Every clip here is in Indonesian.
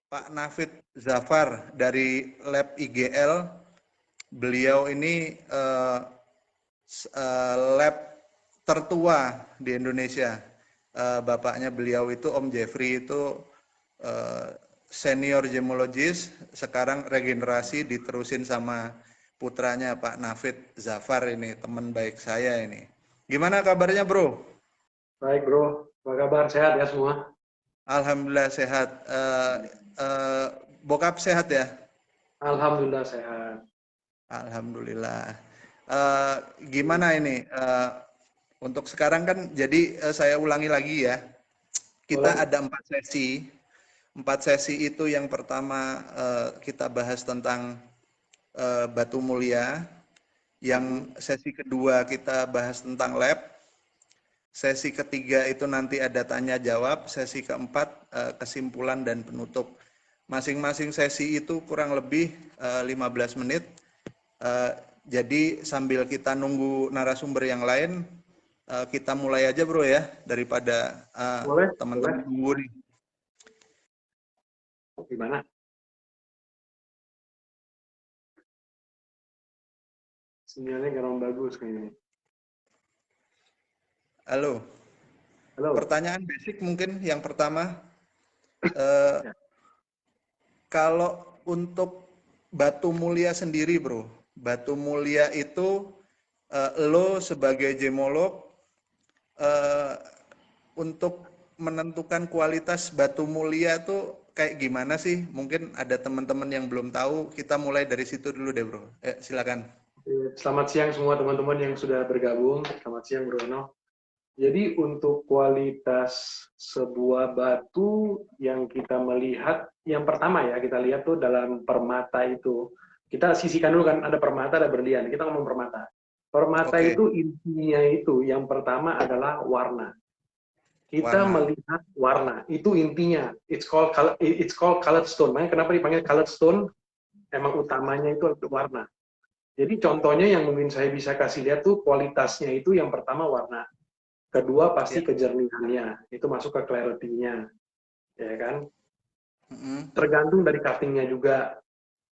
Pak Nafid Zafar dari Lab IGL. Beliau ini lab tertua di Indonesia. Bapaknya beliau itu Om Jeffrey itu senior gemologis, sekarang regenerasi diterusin sama putranya Pak Nafid Zafar ini, teman baik saya ini. Gimana kabarnya bro? Baik bro, apa kabar? Sehat ya semua? Alhamdulillah sehat. Bokap sehat ya? Alhamdulillah sehat. Alhamdulillah. Gimana ini? Untuk sekarang kan, jadi saya ulangi lagi ya. Kita Boleh? ada 4 sesi. 4 sesi itu yang pertama kita bahas tentang batu mulia. Yang sesi kedua kita bahas tentang lab. Sesi ketiga itu nanti ada tanya jawab. Sesi keempat kesimpulan dan penutup. Masing-masing sesi itu kurang lebih 15 menit. Jadi sambil kita nunggu narasumber yang lain, kita mulai aja bro ya, daripada teman-teman nunggu nih. Gimana? Sinyalnya kurang bagus kayaknya. Halo. Halo. Pertanyaan basic mungkin yang pertama, Ya. kalau untuk batu mulia sendiri bro, batu mulia itu lo sebagai gemolog untuk menentukan kualitas batu mulia tuh kayak gimana sih? Mungkin ada teman-teman yang belum tahu, kita mulai dari situ dulu deh bro. Silakan. Selamat siang semua teman-teman yang sudah bergabung. Selamat siang Bro Eno. Jadi untuk kualitas sebuah batu yang kita melihat, yang pertama ya kita lihat tuh dalam permata itu. Kita sisihkan dulu kan, ada permata, ada berlian. Kita ngomong permata. Permata itu intinya itu, yang pertama adalah warna. Kita melihat warna, itu intinya. It's called colored stone. Makanya kenapa dipanggil colored stone? Emang utamanya itu warna. Jadi contohnya yang mungkin saya bisa kasih lihat tuh kualitasnya itu yang pertama warna. Kedua pasti kejernihannya, itu masuk ke clarity-nya, ya kan? Tergantung dari cutting-nya juga,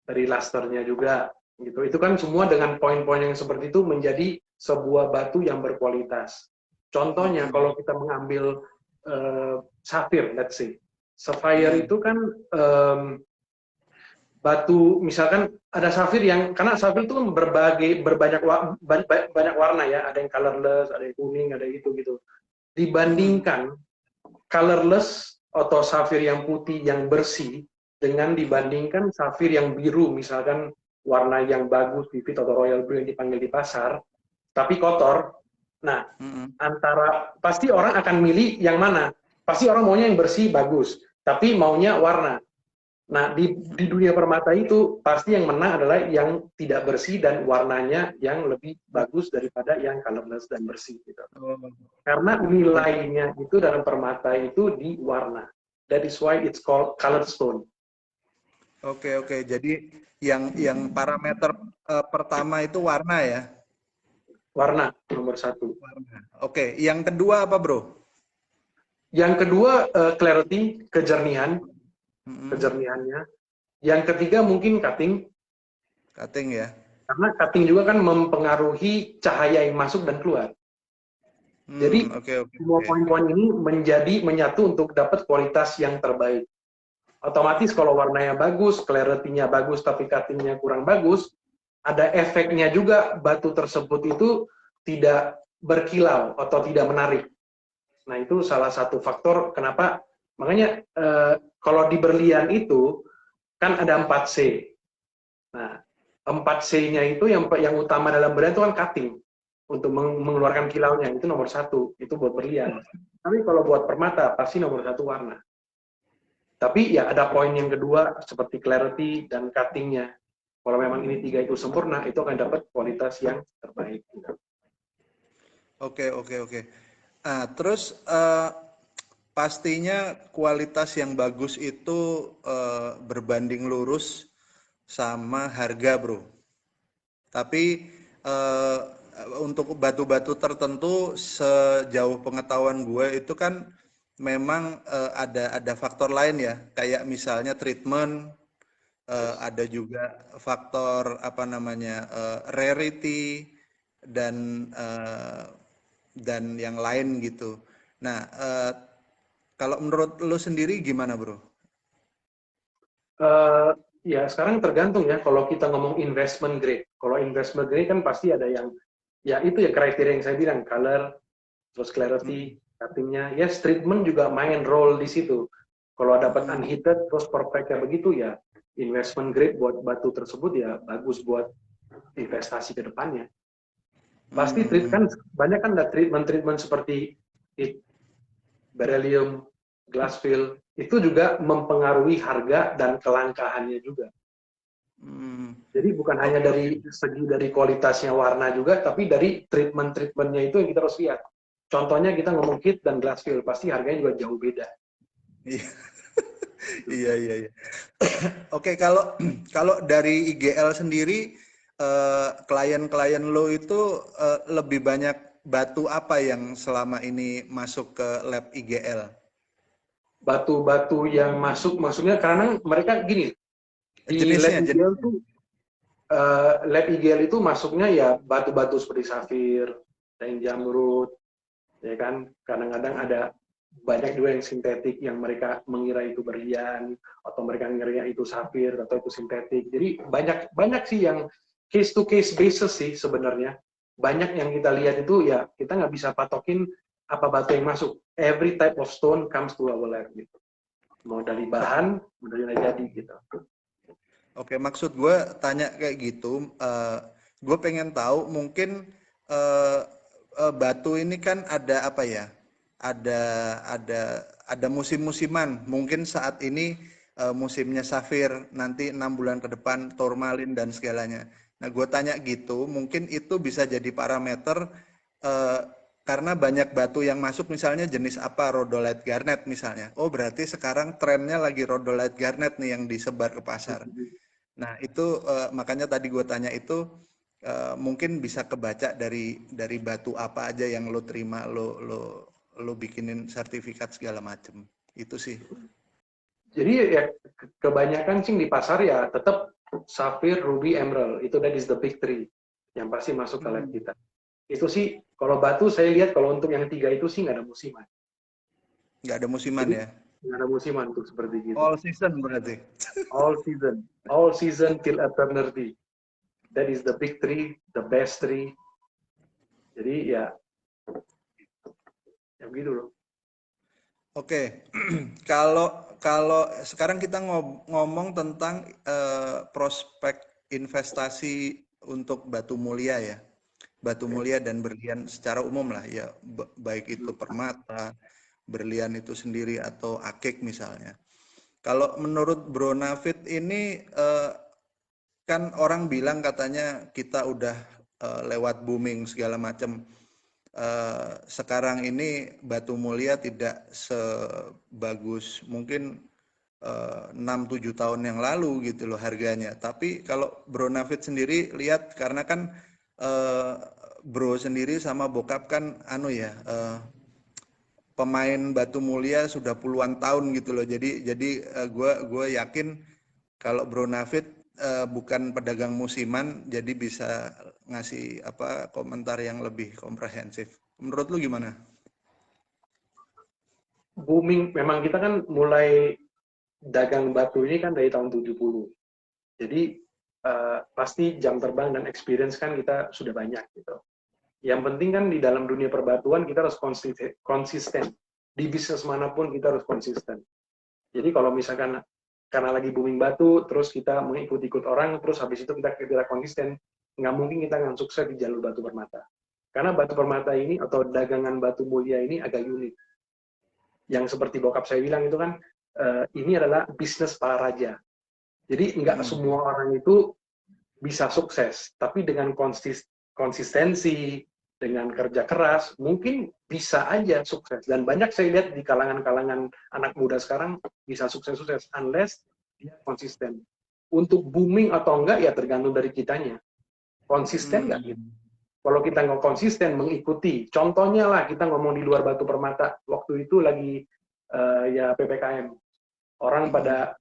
dari lusternya juga, gitu. Itu kan semua dengan poin-poin yang seperti itu menjadi sebuah batu yang berkualitas. Contohnya kalau kita mengambil safir, let's say, sapphire itu kan batu, misalkan ada safir yang, karena safir itu kan banyak warna ya, ada yang colorless, ada yang kuning, ada yang gitu. Dibandingkan colorless atau safir yang putih yang bersih dengan dibandingkan safir yang biru, misalkan warna yang bagus, vivid atau royal blue yang dipanggil di pasar, tapi kotor. Nah, antara pasti orang akan milih yang mana? Pasti orang maunya yang bersih, bagus, tapi maunya warna. Nah, di dunia permata itu pasti yang menang adalah yang tidak bersih dan warnanya yang lebih bagus daripada yang colorless dan bersih gitu. Karena nilainya itu dalam permata itu di warna. That is why it's called colored stone. Oke. Jadi yang parameter pertama itu warna ya? Warna nomor satu. Warna. Oke. Yang kedua apa bro? Yang kedua clarity, kejernihan, kejernihannya. Yang ketiga mungkin cutting. Cutting ya. Karena cutting juga kan mempengaruhi cahaya yang masuk dan keluar. Jadi semua poin-poin ini menyatu untuk dapat kualitas yang terbaik. Otomatis kalau warnanya bagus, clarity-nya bagus, tapi cutting-nya kurang bagus, ada efeknya juga batu tersebut itu tidak berkilau atau tidak menarik. Nah itu salah satu faktor kenapa, makanya kalau di berlian itu kan ada 4C. Nah 4C-nya itu yang utama dalam berlian itu kan cutting. Untuk mengeluarkan kilaunya, itu nomor satu. Itu buat berlian. Tapi kalau buat permata, pasti nomor satu warna. Tapi ya ada poin yang kedua, seperti clarity dan cutting-nya. Kalau memang ini tiga itu sempurna, itu akan dapat kualitas yang terbaik. Oke. Nah, terus pastinya kualitas yang bagus itu berbanding lurus sama harga, bro. Tapi untuk batu-batu tertentu, sejauh pengetahuan gue itu kan memang ada faktor lain ya, kayak misalnya treatment, ada juga faktor apa namanya rarity dan yang lain gitu. Nah, kalau menurut lu sendiri gimana, bro? Ya sekarang tergantung ya. Kalau kita ngomong investment grade, kalau investment grade kan pasti ada yang ya itu ya kriteria yang saya bilang, color, terus clarity, cuttingnya. Yes, treatment juga main role di situ. Kalau dapat Hmm, unheated terus perfectnya begitu ya, investment grade buat batu tersebut ya bagus buat investasi ke depannya. Pasti treat hmm. kan banyak kan ada treatment-treatment seperti beryllium, glass fill, itu juga mempengaruhi harga dan kelangkahannya juga. Hmm. Jadi bukan hanya Oke, oke. dari segi dari kualitasnya warna juga, tapi dari treatment-treatmentnya itu yang kita harus lihat. Contohnya kita ngomong kit dan glass fill, pasti harganya juga jauh beda. Iya, Gitu. iya, iya, iya. Oke, kalau kalau dari IGL sendiri, klien-klien lo itu lebih banyak batu apa yang selama ini masuk ke lab IGL? Batu-batu yang masuk, maksudnya karena mereka gini, di lab Jenisnya, IGL jenisnya. tuh, lab IGL itu masuknya ya batu-batu seperti safir, dan jamrud, ya kan kadang-kadang ada banyak juga yang sintetik yang mereka mengira itu berlian atau mereka mengira itu safir atau itu sintetik. Jadi banyak banyak sih yang case to case basis sih sebenarnya. Banyak yang kita lihat itu ya kita nggak bisa patokin apa batu yang masuk. Every type of stone comes to our lab gitu. Mau dari bahan, mau dari jadi gitu. Oke, maksud gue tanya kayak gitu, gue pengen tahu mungkin eh, batu ini kan ada apa ya? Ada ada ada musim-musiman. Mungkin saat ini musimnya safir, nanti 6 bulan ke depan tourmaline dan segalanya. Nah, gue tanya gitu, mungkin itu bisa jadi parameter eh, karena banyak batu yang masuk, misalnya jenis apa, rhodolite garnet misalnya. Oh, berarti sekarang trennya lagi rhodolite garnet nih yang disebar ke pasar. Nah, itu makanya tadi gue tanya itu mungkin bisa kebaca dari batu apa aja yang lo terima, lo bikinin sertifikat segala macem. Itu sih. Jadi ya kebanyakan sih di pasar ya tetap safir, ruby, emerald. Itu that is the big three yang pasti masuk ke lab Hmm. kita. Itu sih kalau batu saya lihat kalau untuk yang tiga itu sih nggak ada musiman. Nggak ada musiman Jadi ya. nggak ada musiman untuk seperti gitu. All season berarti. All season till eternity. That is the big three, the best three. Jadi ya, ya begitu loh. Oke, kalau kalau sekarang kita ngomong tentang prospek investasi untuk batu mulia ya, batu Oke. mulia dan berlian secara umum lah ya, baik itu permata, berlian itu sendiri atau akik misalnya. Kalau menurut Bro Nafit ini kan orang bilang katanya kita udah lewat booming segala macam. Sekarang ini batu mulia tidak sebagus mungkin 6-7 tahun yang lalu gitu loh harganya. Tapi kalau Bro Nafit sendiri lihat, karena kan eh, Bro sendiri sama bokap kan anu ya, pemain batu mulia sudah puluhan tahun gitu loh. Jadi gue yakin kalau Bro Nafit bukan pedagang musiman, jadi bisa ngasih apa komentar yang lebih komprehensif. Menurut lu gimana? Booming, memang kita kan mulai dagang batu ini kan dari tahun 70. Jadi pasti jam terbang dan experience kan kita sudah banyak gitu. Yang penting kan di dalam dunia perbatuan kita harus konsisten. Di bisnis manapun kita harus konsisten. Jadi kalau misalkan karena lagi booming batu, terus kita mengikut-ikut orang, terus habis itu kita tidak konsisten, nggak mungkin kita akan sukses di jalur batu permata. Karena batu permata ini atau dagangan batu mulia ini agak unik. Yang seperti bokap saya bilang itu kan, ini adalah bisnis para raja. Jadi nggak Hmm. semua orang itu bisa sukses, tapi dengan konsistensi, dengan kerja keras, mungkin bisa aja sukses. Dan banyak saya lihat di kalangan-kalangan anak muda sekarang bisa sukses-sukses, unless dia konsisten. Untuk booming atau enggak, ya tergantung dari kitanya. Konsisten nggak gitu? Hmm. Kalau kita nggak konsisten mengikuti, contohnya lah kita ngomong di luar batu permata, waktu itu lagi ya PPKM. Orang pada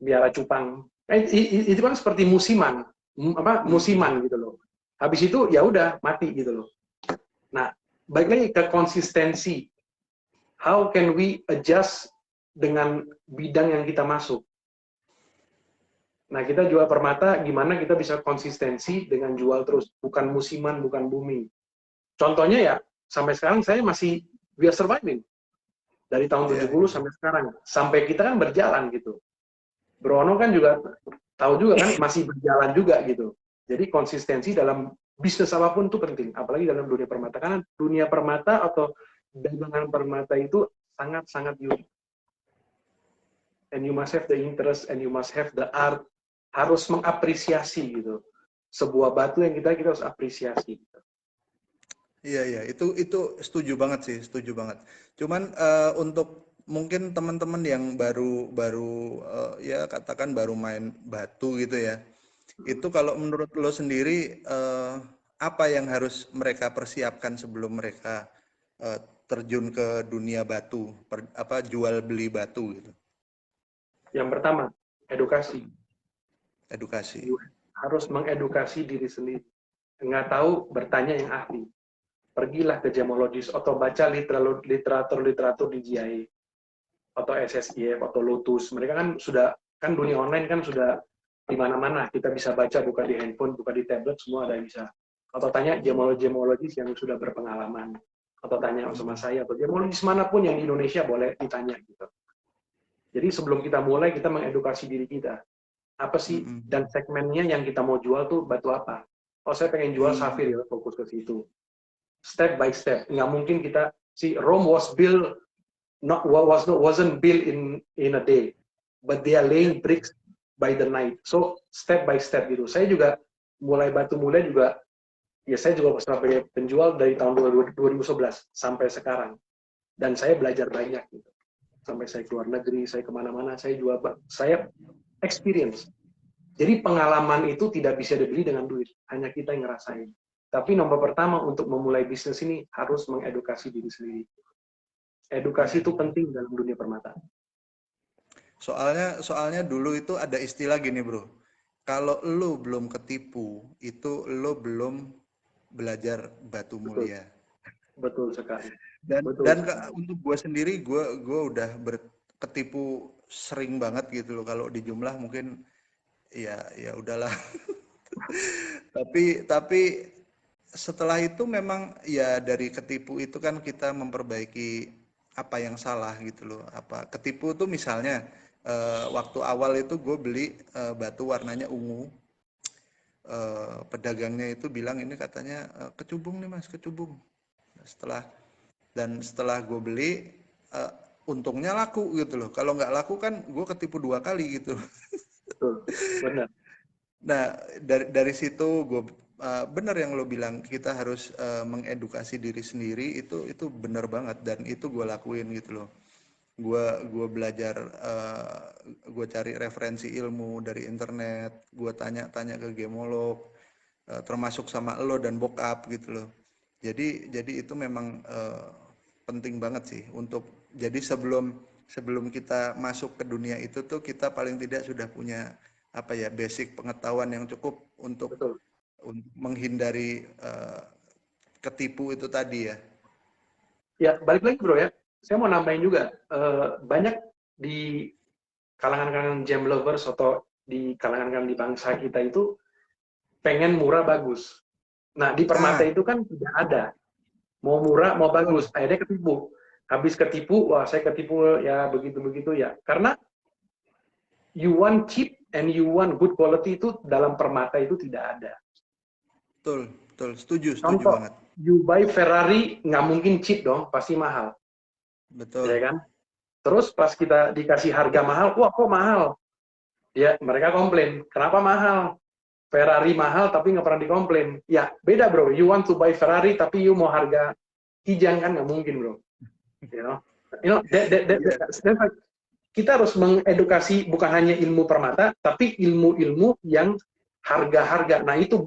biara cupang. Itu kan seperti musiman, musiman gitu loh. Habis itu ya udah mati gitu loh. Nah, balik lagi ke konsistensi. How can we adjust dengan bidang yang kita masuk? Nah, kita jual permata, gimana kita bisa konsistensi dengan jual terus, bukan musiman, bukan booming. Contohnya ya, sampai sekarang saya masih we are surviving. Dari tahun 70 sampai sekarang. Sampai kita kan berjalan gitu. Bro Ono kan juga tahu juga kan masih berjalan juga gitu. Jadi konsistensi dalam bisnis apapun itu penting, apalagi dalam dunia permata. Karena dunia permata atau dagangan permata itu sangat-sangat unik. And you must have the interest and you must have the art. Harus mengapresiasi gitu. Sebuah batu yang kita harus apresiasi. Gitu. Iya, itu setuju banget sih, setuju banget. Cuman untuk mungkin teman-teman yang baru ya katakan baru main batu gitu ya, itu kalau menurut lo sendiri apa yang harus mereka persiapkan sebelum mereka terjun ke dunia batu, jual beli batu gitu? Yang pertama, edukasi. Edukasi. Harus mengedukasi diri sendiri. Nggak tahu, bertanya yang ahli. Pergilah ke gemologis atau baca literatur di GIA atau SSIF atau Lotus. Mereka kan sudah, kan dunia online kan sudah di mana-mana. Kita bisa baca, buka di handphone, buka di tablet, semua ada bisa. Atau tanya gemologis yang sudah berpengalaman. Atau tanya sama saya, atau gemologis manapun yang di Indonesia boleh ditanya gitu. Jadi sebelum kita mulai, kita mengedukasi diri kita. Apa sih, dan segmennya yang kita mau jual tuh batu apa? Oh, saya pengen jual safir ya, fokus ke situ. Step by step. Nggak mungkin kita, Rome was built, wasn't built in a day, but they are laying bricks by the night. So, step by step gitu. Saya juga mulai batu mulia juga, ya saya juga sebagai penjual dari tahun 2011 sampai sekarang. Dan saya belajar banyak gitu. Sampai saya keluar negeri, saya kemana-mana, saya jual, saya experience. Jadi pengalaman itu tidak bisa dibeli dengan duit, hanya kita yang ngerasain. Tapi nomor pertama untuk memulai bisnis ini harus mengedukasi diri sendiri. Edukasi itu penting dalam dunia permata. Soalnya dulu itu ada istilah gini bro, kalau lo belum ketipu, itu lo belum belajar batu mulia. Betul sekali. Dan untuk gue sendiri, gue udah ketipu sering banget gitu loh. Kalau di jumlah mungkin ya udahlah. tapi setelah itu memang ya dari ketipu itu kan kita memperbaiki apa yang salah gitu loh. Ketipu tuh misalnya waktu awal itu gue beli batu warnanya ungu. Pedagangnya itu bilang ini katanya kecubung nih mas, kecubung. Setelah gue beli untungnya laku gitu loh. Kalau nggak laku kan gue ketipu 2 kali gitu. Betul, benar. Nah dari situ gue benar yang lo bilang, kita harus mengedukasi diri sendiri, itu benar banget, dan itu gue lakuin gitu loh. Gue belajar, gue cari referensi ilmu dari internet, gue tanya ke gemolog, termasuk sama lo dan bokap gitu loh. Jadi itu memang penting banget sih untuk, jadi sebelum kita masuk ke dunia itu tuh kita paling tidak sudah punya basic pengetahuan yang cukup untuk menghindari ketipu itu tadi ya. Ya, balik lagi bro ya. Saya mau nambahin juga, banyak di kalangan gem lovers atau di kalangan di bangsa kita itu pengen murah bagus. Nah, di permata itu kan tidak ada. Mau murah, mau bagus. Akhirnya ketipu. Habis ketipu, wah saya ketipu ya begitu-begitu ya. Karena you want cheap and you want good quality itu dalam permata itu tidak ada. Betul. Setuju Contoh, banget. You buy Ferrari, nggak mungkin cheap dong, pasti mahal. Betul. Ya kan? Terus pas kita dikasih harga mahal, wah kok mahal? Ya, mereka komplain. Kenapa mahal? Ferrari mahal tapi nggak pernah dikomplain. Ya, beda bro. You want to buy Ferrari tapi you mau harga kijang kan nggak mungkin bro. Kita harus mengedukasi bukan hanya ilmu permata, tapi ilmu-ilmu yang harga-harga. Nah itu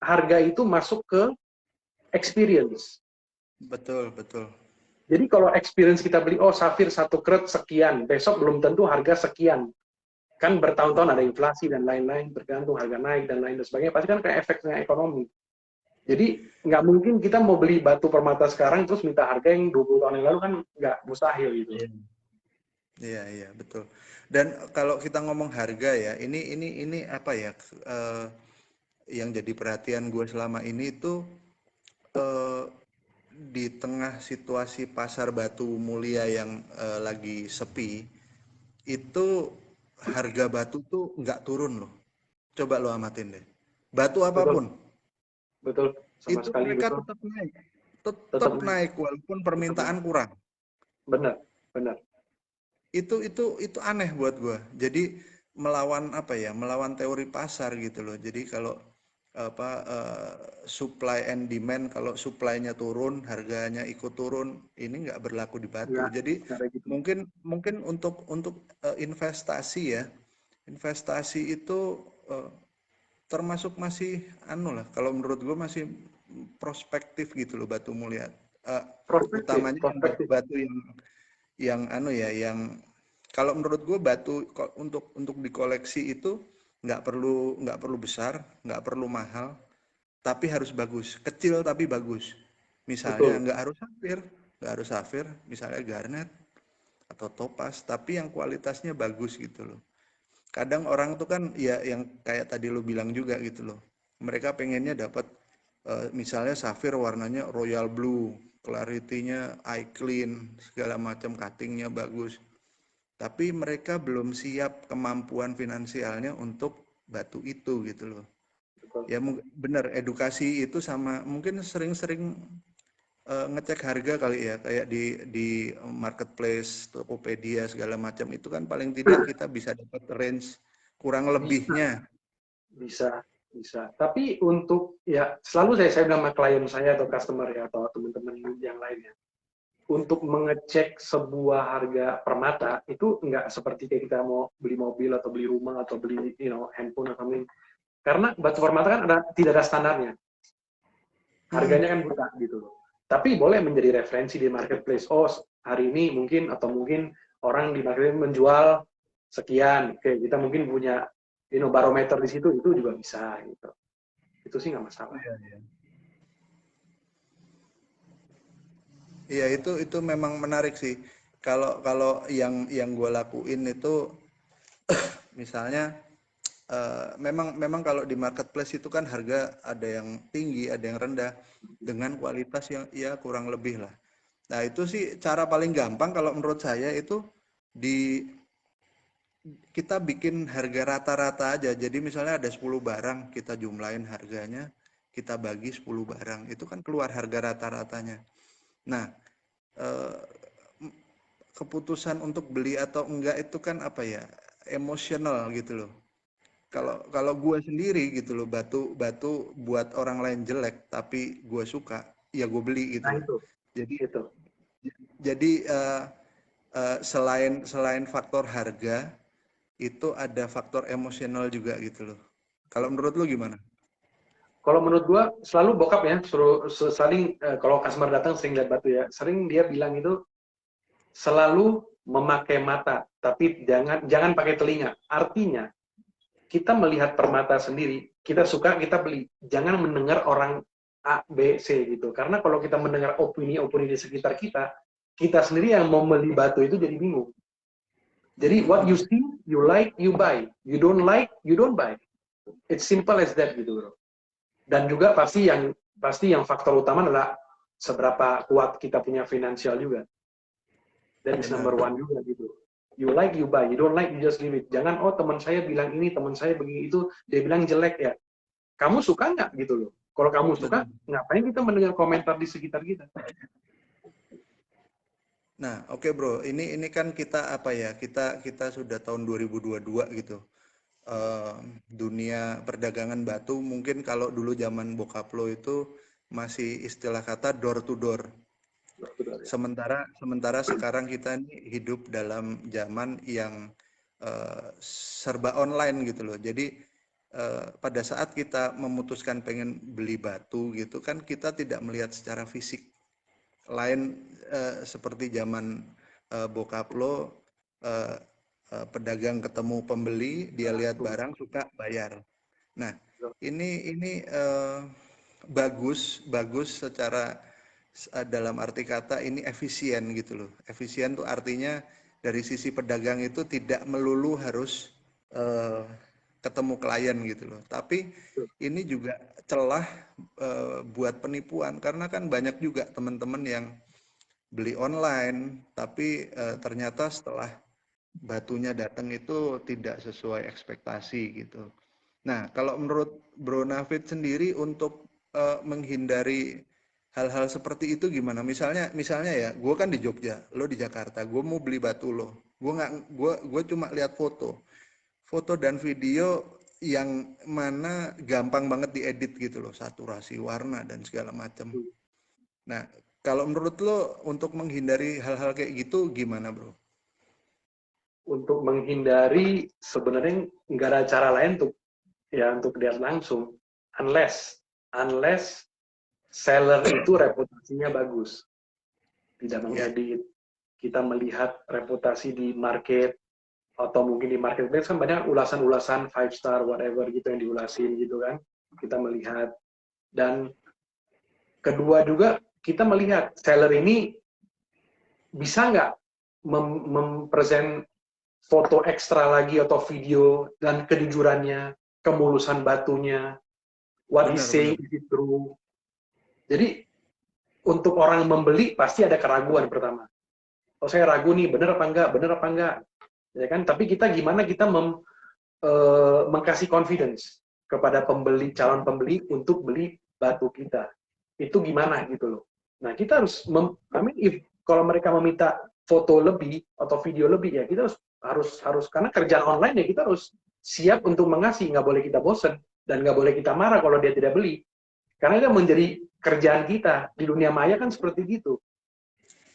harga itu masuk ke experience. Betul. Jadi kalau experience kita beli, oh safir 1 karat sekian, besok belum tentu harga sekian. Kan bertahun-tahun ada inflasi dan lain-lain, bergantung harga naik dan lain sebagainya, pasti kan kayak efeknya ekonomi. Jadi nggak mungkin kita mau beli batu permata sekarang terus minta harga yang 20 tahun yang lalu, kan nggak, mustahil gitu. Iya, iya, betul. Dan kalau kita ngomong harga ya, ini apa ya, yang jadi perhatian gue selama ini itu di tengah situasi pasar batu mulia yang lagi sepi, itu harga batu tuh nggak turun loh. Coba lo amatin deh. Batu Betul, apapun, betul, sama itu sekali mereka betul. tetap naik. Tetap Tetap naik, naik walaupun tetap naik. permintaan kurang. Benar, benar. Itu aneh buat gue. Jadi melawan apa ya? Melawan teori pasar gitu loh. Jadi kalau apa supply and demand, kalau supply-nya turun, harganya ikut turun, ini nggak berlaku di batu. Nggak, Jadi nggak kayak gitu. mungkin untuk investasi ya, investasi itu termasuk masih anu lah. Kalau menurut gue masih prospektif gitu loh batu mulia. Eh, Prospektif, Utamanya yang prospektif. batu yang anu ya, yang kalau menurut gue batu untuk dikoleksi itu nggak perlu besar, nggak perlu mahal, tapi harus bagus. Kecil tapi bagus. Misalnya Betul, nggak harus safir, misalnya garnet atau topaz, tapi yang kualitasnya bagus gitu loh. Kadang orang tuh kan ya yang kayak tadi lo bilang juga gitu loh. Mereka pengennya dapat misalnya safir warnanya royal blue, clarity-nya eye clean, segala macam cutting-nya bagus. Tapi mereka belum siap kemampuan finansialnya untuk batu itu gitu loh. betul. Ya benar, edukasi itu sama mungkin sering-sering ngecek harga kali ya, kayak di marketplace, Tokopedia segala macam itu kan paling tidak kita bisa dapat range kurang Bisa, lebihnya. bisa, bisa. Tapi untuk, ya selalu saya bilang sama klien saya atau customer ya, atau teman-teman yang lainnya, untuk mengecek sebuah harga permata itu nggak seperti kayak kita mau beli mobil atau beli rumah atau beli handphone atau something. Karena batu permata kan tidak ada standarnya. Harganya kan buta gitu loh. Tapi boleh menjadi referensi di marketplace. Oh, hari ini mungkin atau mungkin orang di marketplace menjual sekian. Oke, kita mungkin punya barometer di situ, itu juga bisa gitu. Itu sih nggak masalah. Iya, iya. Iya, itu memang menarik sih. Kalau yang gue lakuin itu misalnya memang kalau di marketplace itu kan harga ada yang tinggi, ada yang rendah dengan kualitas yang ya kurang lebih lah. Nah, itu sih cara paling gampang kalau menurut saya itu di kita bikin harga rata-rata aja. Jadi misalnya ada 10 barang, kita jumlahin harganya, kita bagi 10 barang. Itu kan keluar harga rata-ratanya. Nah, eh, keputusan untuk beli atau enggak itu kan apa ya? Emosional gitu loh. Kalau gue sendiri gitu loh, batu buat orang lain jelek tapi gue suka, ya gue beli Nah gitu loh. itu, Jadi itu. jadi selain faktor harga itu ada faktor emosional juga gitu loh. Kalau menurut lu gimana? Kalau menurut gua selalu bokap ya, sering kalau customer datang sering lihat batu ya, sering dia bilang itu selalu memakai mata, tapi jangan pakai telinga. Artinya kita melihat permata sendiri, kita suka, kita beli. Jangan mendengar orang A, B, C gitu. Karena kalau kita mendengar opini-opini di sekitar kita, kita sendiri yang mau beli batu itu jadi bingung. Jadi what you see, you like, you buy. You don't like, you don't buy. It's simple as that gitu, bro. Dan juga pasti yang faktor utama adalah seberapa kuat kita punya finansial juga. That is Benar. number one juga gitu. You like, you buy. You don't like, you just leave it. Jangan, oh teman saya bilang ini, teman saya begini itu, dia bilang jelek ya. Kamu suka nggak gitu loh? Kalau kamu suka, Benar. ngapain kita mendengar komentar di sekitar kita? Nah, oke bro, ini kan kita apa ya? Kita sudah tahun 2022 gitu. Dunia perdagangan batu mungkin kalau dulu zaman bokap lo itu masih istilah kata door to door. Betul ya. Sementara sekarang kita ini hidup dalam zaman yang serba online gitu loh. Jadi pada saat kita memutuskan pengen beli batu gitu kan kita tidak melihat secara fisik lain seperti zaman bokap lo, pedagang ketemu pembeli, dia lihat barang suka bayar. Nah, ini bagus secara dalam arti kata ini efisien gitu loh. Efisien tuh artinya dari sisi pedagang itu tidak melulu harus eh, ketemu klien gitu loh. Tapi ini juga celah buat penipuan karena kan banyak juga teman-teman yang beli online tapi ternyata setelah batunya datang itu tidak sesuai ekspektasi gitu. Nah, kalau menurut Bro Nafid sendiri untuk menghindari hal-hal seperti itu gimana? Misalnya ya, gue kan di Jogja, lo di Jakarta, gue mau beli batu lo, gue cuma lihat foto dan video yang mana gampang banget diedit gitu loh, saturasi warna dan segala macam. Nah, kalau menurut lo untuk menghindari hal-hal kayak gitu gimana, Bro? Untuk menghindari sebenarnya nggak ada cara lain untuk lihat langsung, unless seller itu reputasinya bagus, tidak Ya, mengedit. Kita melihat reputasi di market atau mungkin di marketplace kan banyak ulasan-ulasan 5 star whatever gitu yang diulasin gitu kan. Kita melihat, dan kedua juga kita melihat seller ini bisa nggak mempresent foto ekstra lagi atau video dan kejujurannya, kemulusan batunya, what he's benar-benar. saying is it true. Jadi untuk orang membeli pasti ada keraguan pertama. Oh saya ragu nih, bener apa enggak, ya kan? Tapi kita gimana kita mengkasih confidence kepada calon pembeli untuk beli batu kita. Itu gimana gitu loh. Nah kita harus, kalau mereka meminta foto lebih atau video lebih ya kita harus karena kerjaan online ya kita harus siap untuk mengasih, nggak boleh kita bosen dan nggak boleh kita marah kalau dia tidak beli. Karena itu menjadi kerjaan kita di dunia maya kan seperti gitu.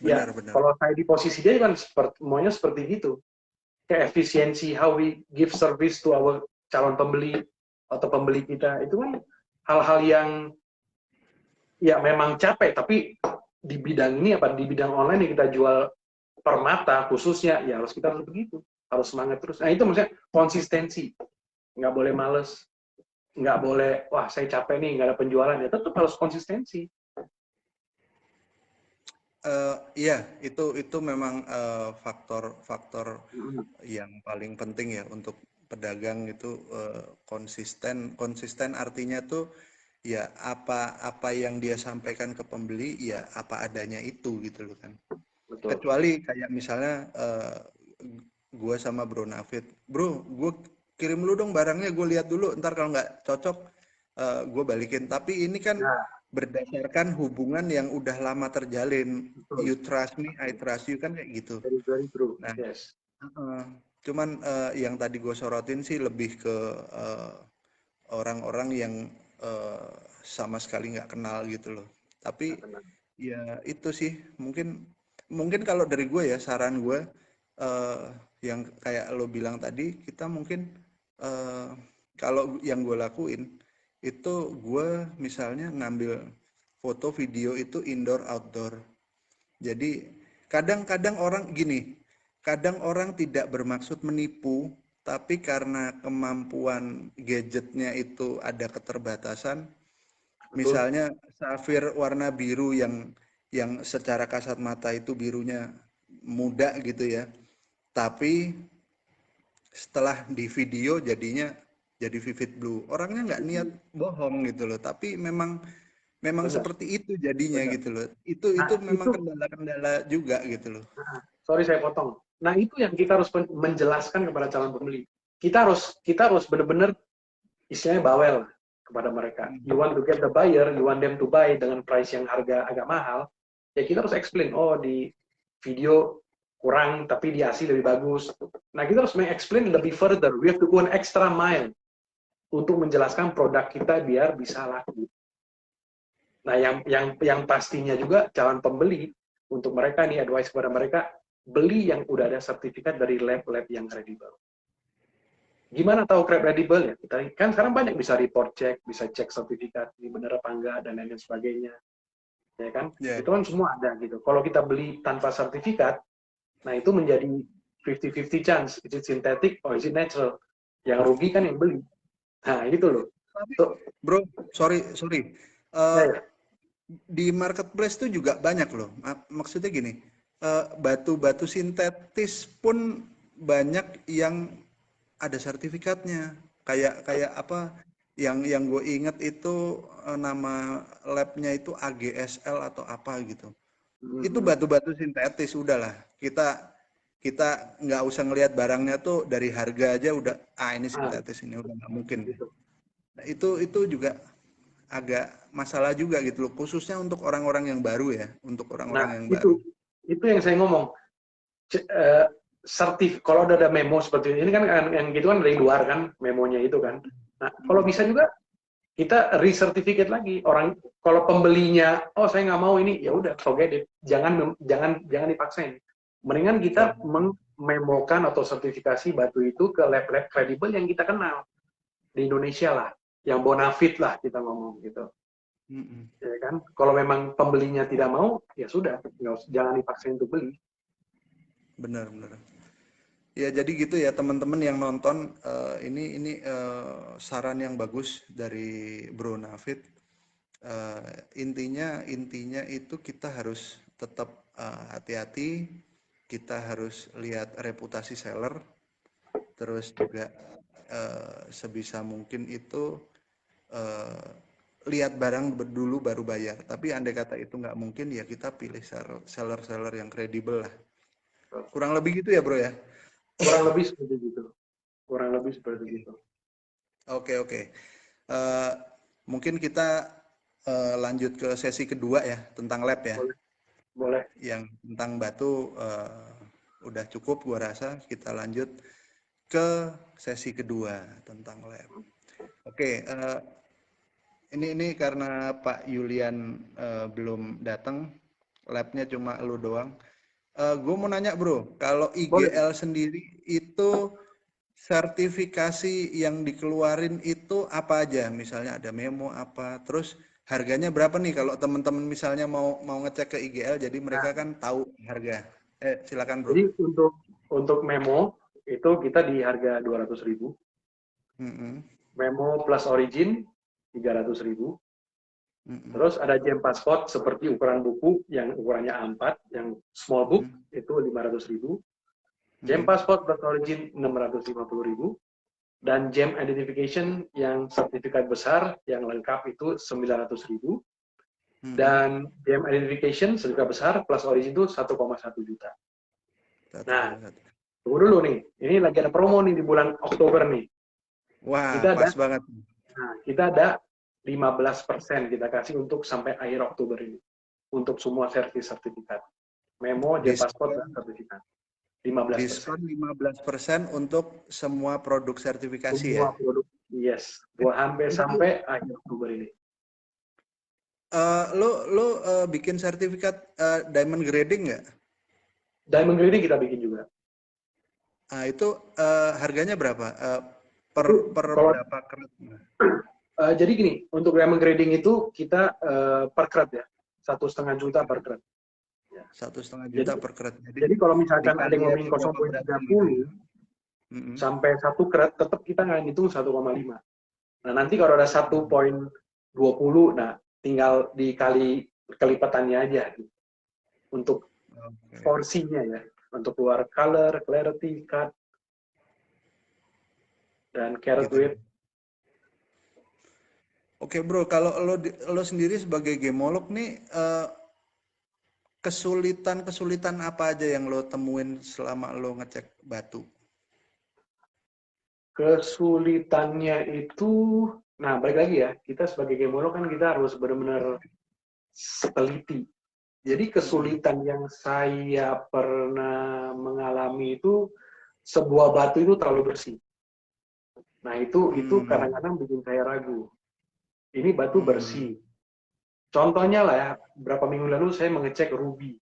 Ya Benar-benar. kalau saya di posisi dia kan maunya seperti gitu. Kayak efisiensi, how we give service to our calon pembeli atau pembeli kita, itu kan hal-hal yang ya memang capek, tapi di bidang ini di bidang online yang kita jual permata khususnya, ya kita harus begitu, harus semangat terus. Nah itu maksudnya konsistensi, nggak boleh males, nggak boleh, wah saya capek nih, nggak ada penjualan, ya tetap harus konsistensi. Iya, itu memang faktor-faktor yang paling penting ya untuk pedagang itu konsisten artinya tuh ya apa yang dia sampaikan ke pembeli ya apa adanya itu gitu loh kan. Betul. Kecuali kayak misalnya gue sama Bro Nafid, Bro, gue kirim lu dong barangnya, gue lihat dulu, ntar kalau nggak cocok gue balikin. Tapi ini kan Nah, berdasarkan hubungan yang udah lama terjalin, betul. you trust me, I trust you kan kayak gitu. Very, very true. Nah, Yes. cuman yang tadi gue sorotin sih lebih ke orang-orang yang eh, sama sekali nggak kenal gitu loh. Nah, Tapi benar. ya itu sih mungkin mungkin kalau dari gue ya saran gue eh, yang kayak lo bilang tadi kita mungkin eh, kalau yang gue lakuin itu gue misalnya ngambil foto video itu indoor outdoor. Jadi kadang-kadang orang gini, kadang orang tidak bermaksud menipu, tapi karena kemampuan gadgetnya itu ada keterbatasan, Betul. misalnya safir warna biru yang secara kasat mata itu birunya muda gitu ya, tapi setelah di video jadinya jadi vivid blue. Orangnya nggak niat bohong gitu loh, tapi memang memang Benar, seperti itu jadinya benar. gitu loh. Itu Nah, memang itu, kendala-kendala juga gitu loh. sorry saya potong. Nah, itu yang kita harus menjelaskan kepada calon pembeli. Kita harus benar-benar istilahnya bawel kepada mereka. You want to get the buyer, you want them to buy dengan price yang harga agak mahal, ya kita harus explain, oh di video kurang, tapi di asli lebih bagus. Nah, kita harus explain lebih further. We have to go an extra mile untuk menjelaskan produk kita biar bisa laku. Nah, yang pastinya juga calon pembeli, untuk mereka nih advice kepada mereka, beli yang udah ada sertifikat dari lab-lab yang kredibel. Gimana tahu kredibel ya? Kita kan sekarang banyak bisa report check, bisa cek sertifikat ini benar apa enggak dan lain sebagainya. ya kan? Ya. Itu kan semua ada gitu. Kalau kita beli tanpa sertifikat, nah itu menjadi 50-50 chance, is it synthetic or is it natural? Yang rugi kan yang beli. Nah, itu loh. Tapi, So, bro, sorry. ya, Eh, ya. di marketplace tuh juga banyak loh. Maksudnya gini, batu-batu sintetis pun banyak yang ada sertifikatnya. Kayak apa? Yang gue inget itu nama labnya itu AGSL atau apa gitu. Itu Mhm. batu-batu sintetis udahlah. Kita nggak usah ngelihat barangnya tuh dari harga aja udah ini Ah, sintetis ini udah nggak mungkin. gitu. Nah, itu juga agak masalah juga gitu loh, khususnya untuk orang-orang yang baru ya, untuk Nah, orang-orang yang baru. itu yang saya ngomong. Kalau udah ada memo seperti ini kan yang gitu kan dari luar kan memonya itu kan. Nah, kalau bisa juga kita resertificate lagi orang kalau pembelinya oh saya nggak mau ini ya udah forget it, jangan dipaksain, mendingan kita Betul. memokan atau sertifikasi batu itu ke lab-lab kredibel yang kita kenal di Indonesia lah, yang bonafit lah kita ngomong gitu, Mm-mm. ya kan. Kalau memang pembelinya tidak mau ya sudah, jangan dipaksain untuk beli. Benar. Ya jadi gitu ya teman-teman yang nonton, ini saran yang bagus dari Bro Nafid. Intinya itu kita harus tetap hati-hati, kita harus lihat reputasi seller, terus juga sebisa mungkin itu eh, lihat barang dulu baru bayar. Tapi andai kata itu nggak mungkin ya kita pilih seller-seller yang kredibel lah. Kurang lebih gitu ya bro ya. Kurang lebih seperti gitu. Kurang lebih seperti Oke. itu. Oke. Eh, Mungkin kita lanjut ke sesi kedua ya tentang lab ya. Boleh, boleh. Yang tentang batu udah cukup gua rasa. Kita lanjut ke sesi kedua tentang lab. Oke, ini karena Pak Yulian belum datang, labnya cuma lu doang. Gue mau nanya bro, kalau Boleh. IGL sendiri itu sertifikasi yang dikeluarin itu apa aja? Misalnya ada memo apa, terus harganya berapa nih kalau teman-teman misalnya mau ngecek ke IGL, jadi Nah, mereka kan tahu harga. Silakan bro. jadi untuk memo itu kita di harga 200.000. Mm-mm, Memo plus origin 300.000. mm-mm, Terus ada gem passport seperti ukuran buku yang ukurannya A4, yang small book mm-mm, itu 500.000. Gem mm-mm, passport plus origin 650.000. Dan gem identification yang sertifikat besar yang lengkap itu 900.000. mm-mm. Dan gem identification sertifikat besar plus origin itu 1,1 juta. Nah, 1,1. tunggu dulu nih. Ini lagi ada promo nih di bulan Oktober nih. Wah, Kita ada, pas banget. kita ada 15% kita kasih untuk sampai akhir Oktober ini. Untuk semua sertifikat. Memo, jam paspor, dan Diskon sertifikat. 15%. diskon 15% untuk semua produk sertifikasi ya. Semua produk. Yes. Buat Itu sampai akhir Oktober ini. lo bikin sertifikat diamond grading nggak? Diamond grading kita bikin juga. Nah, itu harganya berapa? Per Itu per kalau berapa kerat? jadi gini, untuk diamond grading itu kita per krat ya. 1,5 juta per krat. Ya. 1,5 juta Jadi per kerat. Jadi jadi kalau misalkan ada yang dikali ngomongin berapa beratnya gitu ya? 0,30 Mm-mm. sampai 1 krat, tetap kita nggak hitung 1,5. Nah, nanti kalau ada 1,20, nah tinggal dikali kelipatannya aja gitu. Untuk Oke. porsinya ya. Untuk keluar color, clarity, cut, dan carat Gitu. weight. Oke bro, kalau lo sendiri sebagai gemolog nih kesulitan apa aja yang lo temuin selama lo ngecek batu? Kesulitannya itu, nah balik lagi ya, kita sebagai gemolog kan kita harus benar-benar teliti. Jadi Mm-mm. kesulitan yang saya pernah mengalami itu sebuah batu itu terlalu bersih. Nah itu Hmm. kadang-kadang bikin saya ragu. Ini batu Hmm. bersih. Contohnya lah ya, berapa minggu lalu saya mengecek ruby.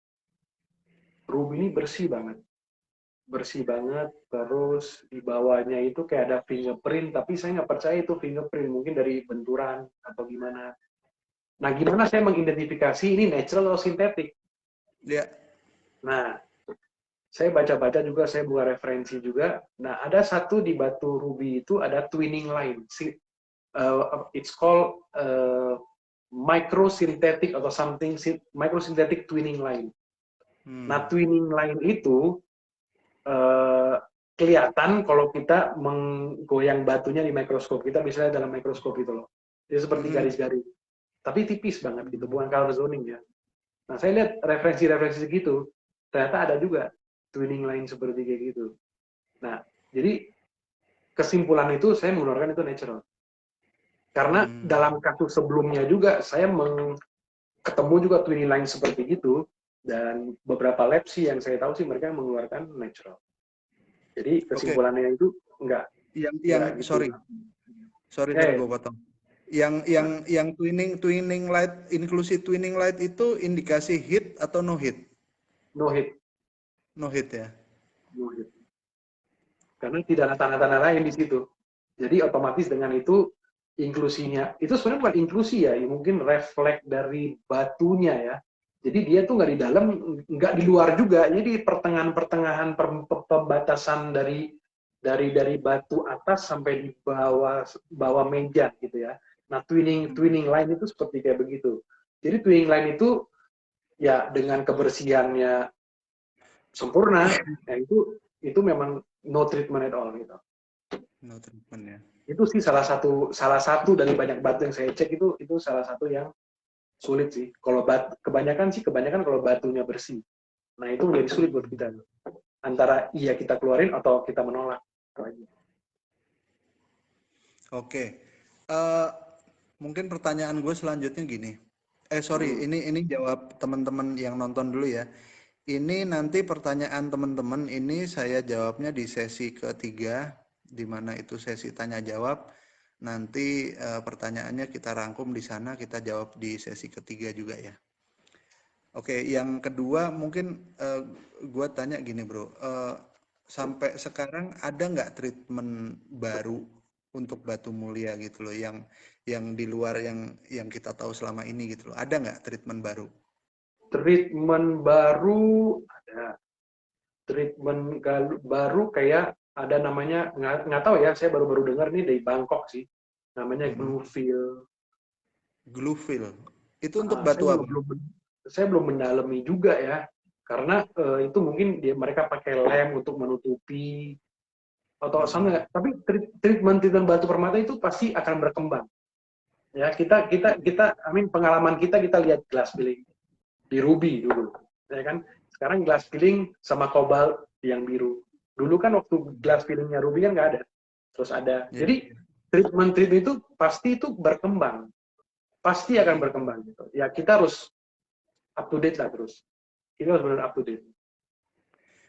Ruby ini bersih banget. Terus di bawahnya itu kayak ada fingerprint, tapi saya nggak percaya itu fingerprint, mungkin dari benturan atau gimana. Nah, gimana saya mengidentifikasi ini natural atau sintetik? Ya. Nah, saya baca-baca juga, saya buat referensi juga. Nah, ada satu di batu ruby itu ada twinning line. It's called microsynthetic atau something, microsynthetic twinning line. Nah, twinning line itu eh, kelihatan kalau kita menggoyang batunya di mikroskop. Kita bisa lihat dalam mikroskop itu loh. Dia seperti garis-garis. Tapi tipis banget gitu, bukan color zoning ya. Nah, saya lihat referensi-referensi gitu, ternyata ada juga twinning line seperti kayak gitu. Nah, jadi kesimpulan itu saya mengeluarkan itu natural. Karena dalam kasus sebelumnya juga saya ketemu juga twinning line seperti itu, dan beberapa lab sih yang saya tahu sih mereka mengeluarkan natural. Jadi Oke. kesimpulannya itu enggak gitu. Sorry gue potong. Yang twinning light, inklusi twinning light itu indikasi hit atau no hit? No hit. No hit ya. No hit. Karena tidak ada tanda-tanda lain di situ. Jadi otomatis dengan itu inklusinya itu sebenarnya bukan inklusi ya, mungkin refleks dari batunya ya. Jadi dia tuh nggak di dalam, nggak di luar juga. Jadi pertengahan-pertengahan pembatasan dari batu atas sampai di bawah meja gitu ya. Nah, twinning line itu seperti kayak begitu. Jadi twinning line itu ya dengan kebersihannya sempurna, ya itu memang no treatment at all gitu. No treatment ya. Itu sih salah satu dari banyak batu yang saya cek, itu salah satu yang sulit sih. Kalau kebanyakan kalau batunya bersih. Nah, itu menjadi sulit buat kita. Antara iya kita keluarin atau kita menolak. Oke. Mungkin pertanyaan gue selanjutnya gini. Sorry, ini jawab teman-teman yang nonton dulu ya. Ini nanti pertanyaan teman-teman ini saya jawabnya di sesi ketiga, di mana itu sesi tanya jawab. Nanti pertanyaannya kita rangkum di sana, kita jawab di sesi ketiga juga ya. Oke, yang kedua mungkin gue tanya gini bro, sampai sekarang ada nggak treatment baru untuk batu mulia gitu loh, yang di luar yang kita tahu selama ini gitu loh, ada nggak treatment baru? Treatment baru ada. Treatment baru kayak ada namanya, nggak tahu ya, saya baru-baru dengar nih dari Bangkok sih, namanya Glufil. Glufil itu untuk batu apa? Saya belum mendalami juga ya, karena itu mungkin mereka pakai lem untuk menutupi atau sama. Tapi treatment batu permata itu pasti akan berkembang. Ya, pengalaman kita lihat glass filling di ruby dulu, ya kan. Sekarang glass filling sama kobalt yang biru. Dulu kan waktu glass fillingnya ruby kan nggak ada. Terus ada. Jadi treatment itu pasti itu berkembang. Pasti akan berkembang gitu. Ya, kita harus up to date lah terus. Kita harus benar up to date.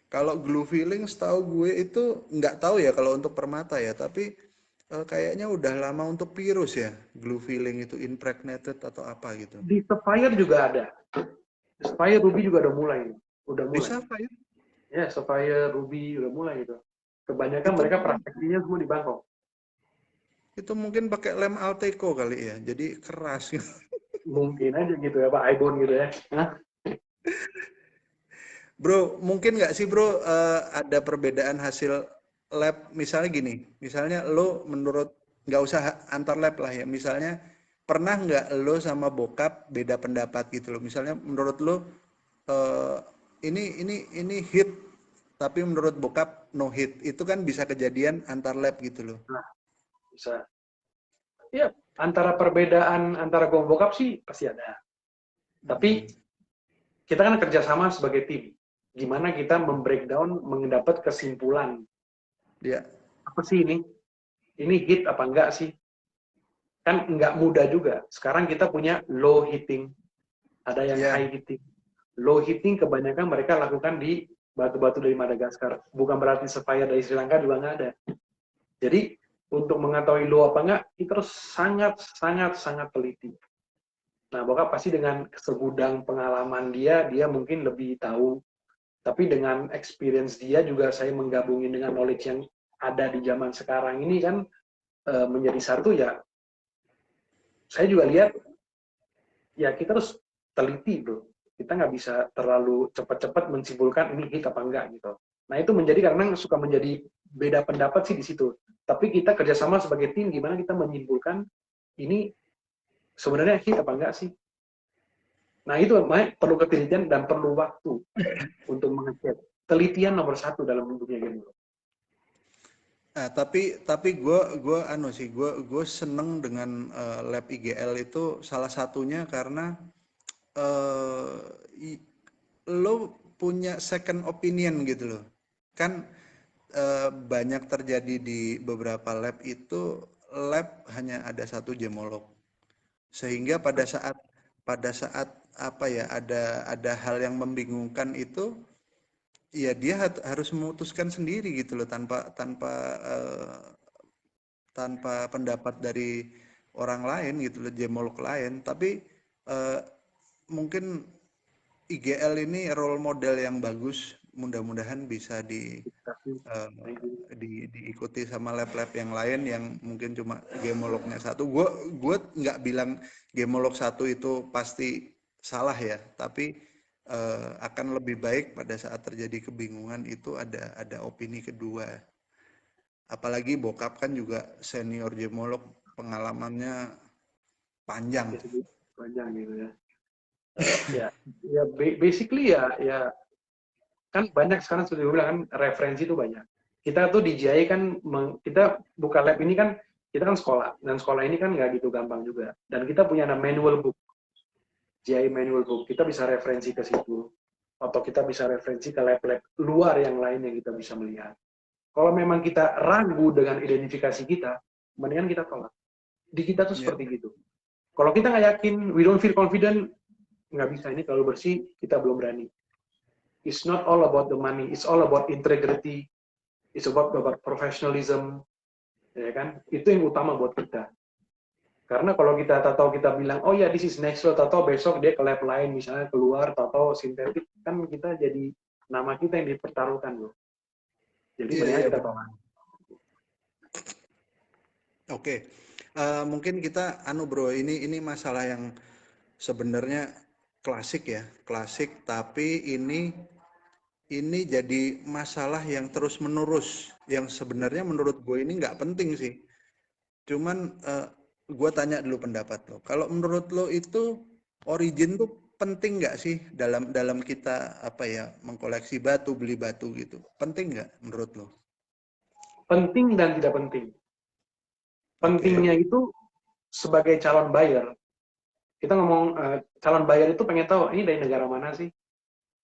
Kalau glue filling setahu gue itu nggak tahu ya kalau untuk permata ya, tapi kayaknya udah lama untuk virus ya, glue filling itu impregnated atau apa gitu. Di Sapphire juga ada. Sapphire Ruby juga udah mulai. Di Sapphire? Ya, Sapphire Ruby udah mulai gitu. Kebanyakan mereka prakteknya semua di Bangkok. Itu mungkin pakai lem Alteco kali ya, jadi keras gitu. Mungkin aja gitu ya, Pak Ibon gitu ya. Hah? Bro, mungkin nggak sih bro ada perbedaan hasil lab, misalnya gini, misalnya lo menurut, nggak usah antar lab lah ya, misalnya pernah nggak lo sama bokap beda pendapat gitu loh, misalnya menurut lo ini hit, tapi menurut bokap no hit, itu kan bisa kejadian antar lab gitu loh. Nah, bisa. Ya, antara perbedaan antara gua bokap sih pasti ada. Tapi kita kan kerjasama sebagai tim. Gimana kita membreakdown, mendapat kesimpulan. Ya. Apa sih ini? Ini hit apa enggak sih? Kan enggak mudah juga. Sekarang kita punya low hitting, ada yang high hitting. Low hitting kebanyakan mereka lakukan di batu-batu dari Madagaskar. Bukan berarti Sapphire dari Sri Lanka juga nggak ada. Jadi untuk mengetahui low apa enggak, itu harus sangat teliti. Nah, bokap pasti dengan segudang pengalaman dia mungkin lebih tahu. Tapi dengan experience dia juga saya menggabungin dengan knowledge yang ada di zaman sekarang ini kan menjadi satu ya. Saya juga lihat ya kita harus teliti bro. Kita nggak bisa terlalu cepat-cepat menyimpulkan ini hit apa enggak gitu. Nah itu menjadi karena suka menjadi beda pendapat sih di situ. Tapi kita kerjasama sebagai tim gimana kita menyimpulkan ini sebenarnya hit apa enggak sih. Nah itu makanya perlu ketelitian dan perlu waktu untuk mengecek. Telitian nomor 1 dalam dunia game bro. Tapi gue seneng dengan lab IGL itu salah satunya karena lo punya second opinion gitu loh. Kan banyak terjadi di beberapa lab itu lab hanya ada satu gemolog. Sehingga pada saat apa ya ada hal yang membingungkan itu ya dia harus memutuskan sendiri gitu loh tanpa pendapat dari orang lain gitu loh, gemolog lain. Tapi mungkin IGL ini role model yang bagus, mudah-mudahan bisa diikuti sama lab-lab yang lain yang mungkin cuma gemolognya satu. Gue nggak bilang gemolog satu itu pasti salah ya, tapi akan lebih baik pada saat terjadi kebingungan itu ada opini kedua. Apalagi bokap kan juga senior gemolog, pengalamannya panjang. Panjang gitu ya. Ya basically ya kan banyak sekarang sudah dibilang kan referensi itu banyak. Kita tuh di JI kan kita buka lab ini kan kita kan sekolah dan sekolah ini kan nggak gitu gampang juga. Dan kita punya manual book. JI manual book. Kita bisa referensi ke situ atau kita bisa referensi ke lab-lab luar yang lain yang kita bisa melihat. Kalau memang kita ragu dengan identifikasi kita, mendingan kita tolak. Di kita tuh seperti gitu. Kalau kita nggak yakin, we don't feel confident, nggak bisa, ini terlalu bersih, kita belum berani. It's not all about the money, it's all about integrity, it's about professionalism, ya kan? Itu yang utama buat kita. Karena kalau kita tahu kita bilang, oh ya this is natural, tahu besok dia ke lab lain, misalnya keluar, tahu sintetik, kan kita jadi nama kita yang dipertaruhkan loh. Jadi mendingan kita tolak. Oke. Mungkin kita bro, ini masalah yang sebenarnya klasik ya, klasik, tapi ini jadi masalah yang terus menerus, yang sebenarnya menurut gue ini nggak penting sih. Cuman gue tanya dulu pendapat lo. Kalau menurut lo itu origin tuh penting nggak sih dalam kita apa ya mengkoleksi batu, beli batu gitu? Penting nggak menurut lo? Penting dan tidak penting. Pentingnya itu sebagai calon buyer. Kita ngomong calon buyer itu pengen tahu ini dari negara mana sih?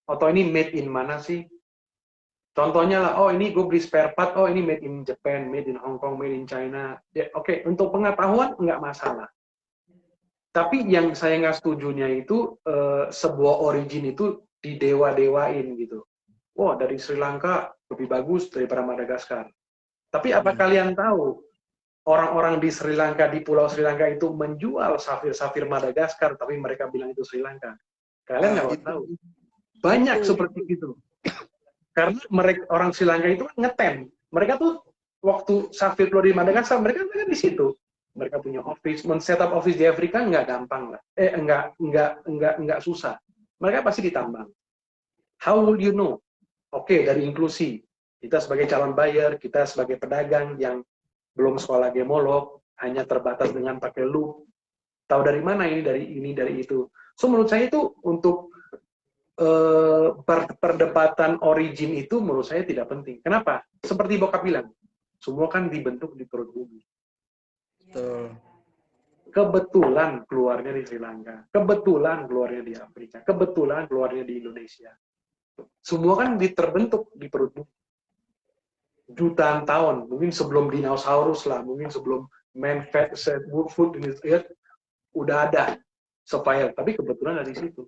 Atau ini made in mana sih? Contohnya lah, oh ini gue beli spare part, oh ini made in Japan, made in Hong Kong, made in China. Ya, Oke, untuk pengetahuan nggak masalah. Tapi yang saya nggak setujunya itu sebuah origin itu didewa-dewain gitu. Wah, dari Sri Lanka lebih bagus daripada Madagaskar. Tapi apa kalian tahu orang-orang di Sri Lanka, di Pulau Sri Lanka itu menjual safir-safir Madagaskar, tapi mereka bilang itu Sri Lanka. Kalian nggak tahu. Banyak seperti itu. Karena mereka orang Sri Lanka itu ngetem. Mereka tuh waktu safir keluar di Madagaskar, mereka di situ. Mereka punya office, men-setup office di Afrika nggak gampang lah. Nggak susah. Mereka pasti ditambang. How will you know? Oke, dari inklusi. Kita sebagai calon buyer, kita sebagai pedagang yang belum sekolah gemolog, hanya terbatas dengan pakai loop. Tahu dari mana ini, dari itu. So, menurut saya itu untuk perdebatan origin itu menurut saya tidak penting. Kenapa? Seperti bokap bilang, semua kan dibentuk di perut bumi. Kebetulan keluarnya di Sri Lanka, kebetulan keluarnya di Afrika, kebetulan keluarnya di Indonesia. Semua kan terbentuk di perut bumi. Jutaan tahun, mungkin sebelum dinosaurus lah, mungkin sebelum man set food in this earth, udah ada supaya, tapi kebetulan dari situ.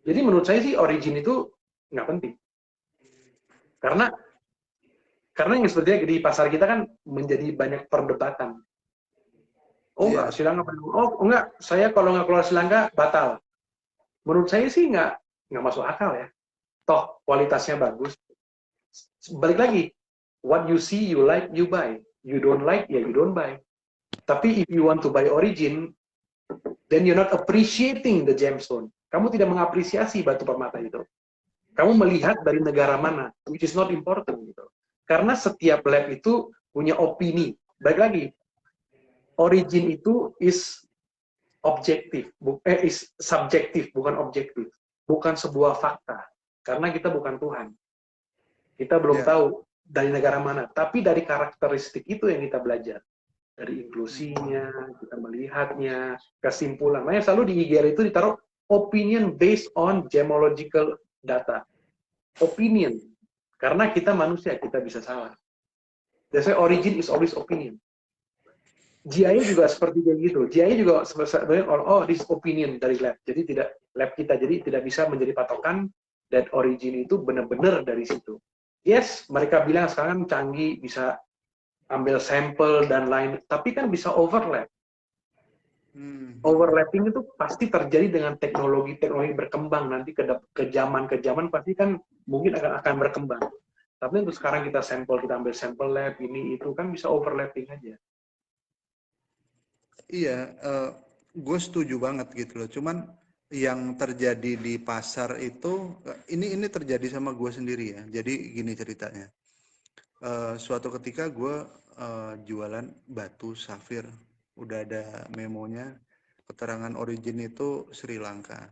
Jadi menurut saya sih origin itu nggak penting. Karena yang sepertinya di pasar kita kan menjadi banyak perdebatan. Oh enggak, Sri Lanka, oh enggak, saya kalau nggak keluar Sri Lanka batal. Menurut saya sih nggak masuk akal ya. Toh kualitasnya bagus. Balik lagi, what you see, you like, you buy. You don't like, ya you don't buy. Tapi if you want to buy origin, then you're not appreciating the gemstone. Kamu tidak mengapresiasi batu permata itu. Kamu melihat dari negara mana, which is not important gitu. Karena setiap lab itu punya opini. Baik lagi, origin itu is objektif, is subjektif, bukan objektif. Bukan sebuah fakta. Karena kita bukan Tuhan. Kita belum tahu dari negara mana. Tapi dari karakteristik itu yang kita belajar. Dari inklusinya, kita melihatnya, kesimpulan. Makanya selalu di IGR itu ditaruh opinion based on gemological data. Opinion. Karena kita manusia, kita bisa salah. That's why origin is always opinion. GIA juga seperti kayak gitu. GIA juga sebenarnya this opinion dari lab. Jadi tidak lab kita jadi tidak bisa menjadi patokan that origin itu benar-benar dari situ. Yes, mereka bilang sekarang canggih bisa ambil sampel dan lain, tapi kan bisa overlap. Overlapping itu pasti terjadi dengan teknologi berkembang nanti ke zaman pasti kan mungkin akan berkembang. Tapi untuk sekarang kita ambil sampel lab ini itu kan bisa overlapping aja. Iya, gue setuju banget gitu loh. Cuman yang terjadi di pasar itu ini terjadi sama gue sendiri ya. Jadi gini ceritanya. Suatu ketika gue jualan batu safir, udah ada memonya, keterangan origin itu Sri Lanka.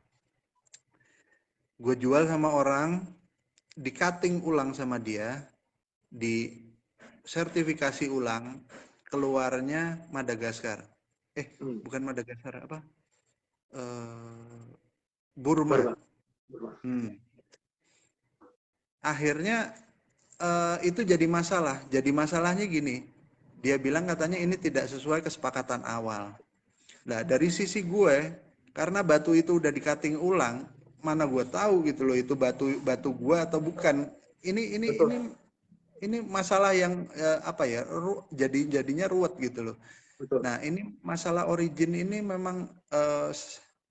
Gue jual sama orang, di cutting ulang sama dia, di sertifikasi ulang, keluarnya Madagaskar. Bukan Madagaskar, apa? Burma. Akhirnya itu jadi masalah. Jadi masalahnya gini, dia bilang katanya ini tidak sesuai kesepakatan awal. Nah dari sisi gue, karena batu itu udah di-cutting ulang, mana gue tahu gitu loh itu batu gue atau bukan. Ini masalah yang jadinya ruwet gitu loh. Betul. Nah ini masalah origin ini memang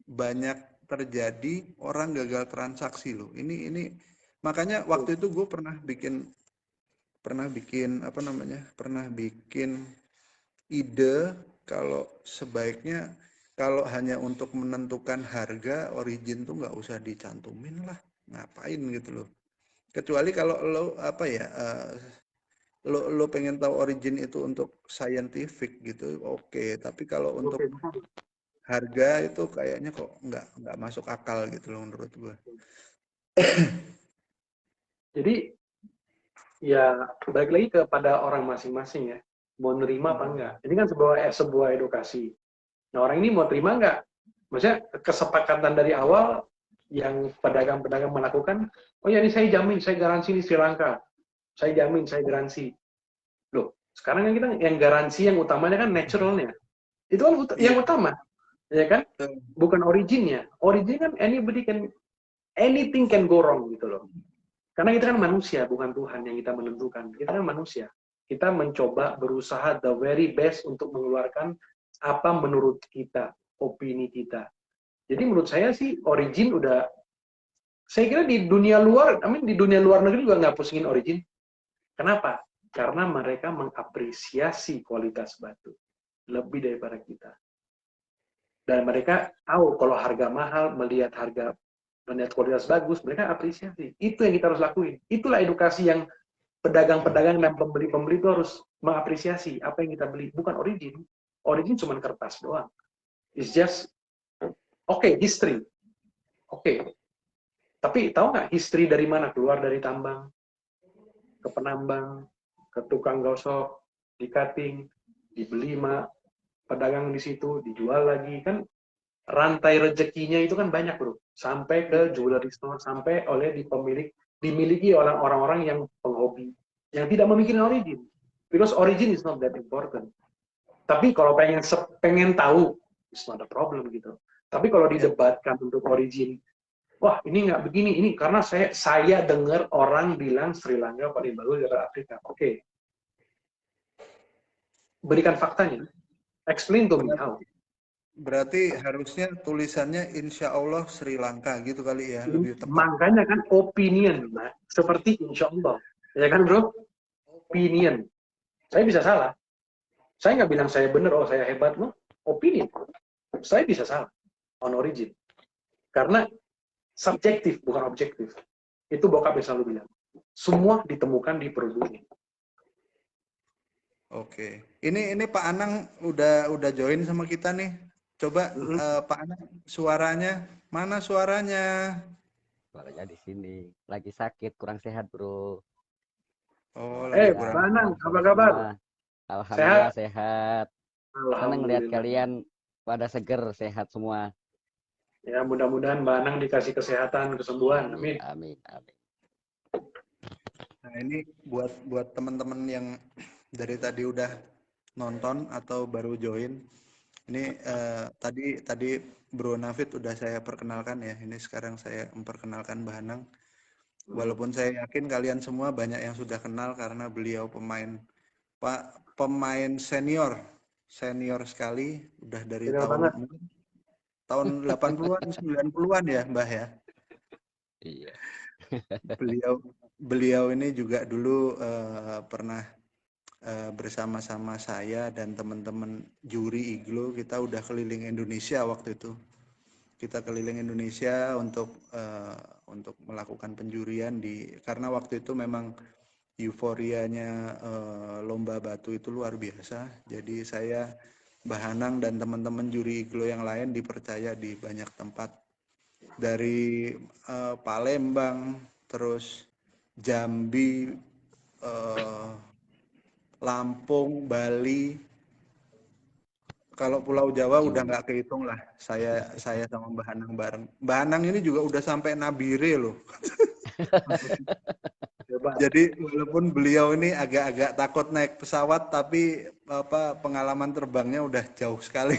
banyak terjadi, orang gagal transaksi loh. Ini makanya waktu itu gue pernah bikin ide kalau sebaiknya kalau hanya untuk menentukan harga origin tuh nggak usah dicantumin lah, ngapain gitu loh. Kecuali kalau lo pengen tahu origin itu untuk scientific gitu, oke. Tapi kalau untuk harga itu kayaknya kok nggak masuk akal gitu loh menurut gue. Jadi ya balik lagi kepada orang masing-masing ya, mau nerima apa enggak. Ini kan sebuah edukasi. Nah orang ini mau terima enggak? Maksudnya kesepakatan dari awal yang pedagang-pedagang melakukan, oh ya ini saya jamin, saya garansi di Sri Lanka. Saya jamin, saya garansi. Loh, sekarang kan kita yang garansi yang utamanya kan naturalnya. Itu kan yang utama. Ya kan? Bukan originnya. Origin kan anything can go wrong gitu loh. Karena kita kan manusia, bukan Tuhan yang kita menentukan. Kita kan manusia. Kita mencoba berusaha the very best untuk mengeluarkan apa menurut kita, opini kita. Jadi menurut saya sih origin udah, saya kira di dunia luar negeri juga nggak pusingin origin. Kenapa? Karena mereka mengapresiasi kualitas batu lebih daripada kita. Dan mereka tahu kalau harga mahal, melihat kualitas bagus, mereka apresiasi. Itu yang kita harus lakuin. Itulah edukasi yang pedagang-pedagang dan pembeli-pembeli itu harus mengapresiasi apa yang kita beli. Bukan origin. Origin cuma kertas doang. It's just, history. Tapi tahu nggak history dari mana? Keluar dari tambang, ke penambang, ke tukang gosok, di cutting, dibeli pedagang di situ, dijual lagi. Kan rantai rezekinya itu kan banyak bro, sampai ke jewelry store, sampai dimiliki oleh orang-orang yang penghobi, yang tidak memikirkan origin, because origin is not that important. Tapi kalau pengen tahu, it's not a problem gitu. Tapi kalau didebatkan untuk origin, wah ini nggak begini, ini karena saya dengar orang bilang Sri Lanka paling bagus dari Afrika. Oke. Berikan faktanya, explain to me how. Berarti harusnya tulisannya Insya Allah Sri Lanka gitu kali ya, lebih tepat. Makanya kan opinion, seperti Insya Allah, ya kan bro? Opinion. Saya bisa salah. Saya nggak bilang saya benar, saya hebat, loh. Opinion. Saya bisa salah on origin. Karena subjektif, bukan objektif. Itu bokap yang selalu bilang. Semua ditemukan di perut bumi. Oke. Ini Pak Anang udah join sama kita nih. Coba Pak Anang suaranya, mana suaranya? Suaranya di sini. Lagi sakit, kurang sehat, Bro. Oh, lagi Ya, kurang. Pak Anang, salam apa sore kabar? semua. Alhamdulillah Sehat? sehat. Senang lihat Alhamdulillah. kalian pada seger, sehat semua. Ya, mudah-mudahan Mbak Anang dikasih kesehatan, kesembuhan. Amin, Amin. amin, amin. Nah, ini buat teman-teman yang dari tadi udah nonton atau baru join. Ini tadi Bro Nafid udah saya perkenalkan ya. Ini sekarang saya memperkenalkan Mbah Anang. Walaupun saya yakin kalian semua banyak yang sudah kenal karena beliau pemain senior sekali, udah dari Benar banget. tahun 80-an, 90-an ya, Mbah ya. Iya. Beliau ini juga dulu pernah bersama-sama saya dan teman-teman juri Iglo, kita udah keliling Indonesia waktu itu. Kita keliling Indonesia untuk melakukan penjurian karena waktu itu memang euforianya lomba batu itu luar biasa. Jadi saya, Mbah Hanang dan teman-teman juri Iglo yang lain dipercaya di banyak tempat, dari Palembang, terus Jambi, Lampung, Bali. Kalau Pulau Jawa udah nggak kehitung lah. Saya sama Mbah Hanang bareng. Mbah Hanang ini juga udah sampai Nabire loh. Jadi walaupun beliau ini agak-agak takut naik pesawat, tapi pengalaman terbangnya udah jauh sekali.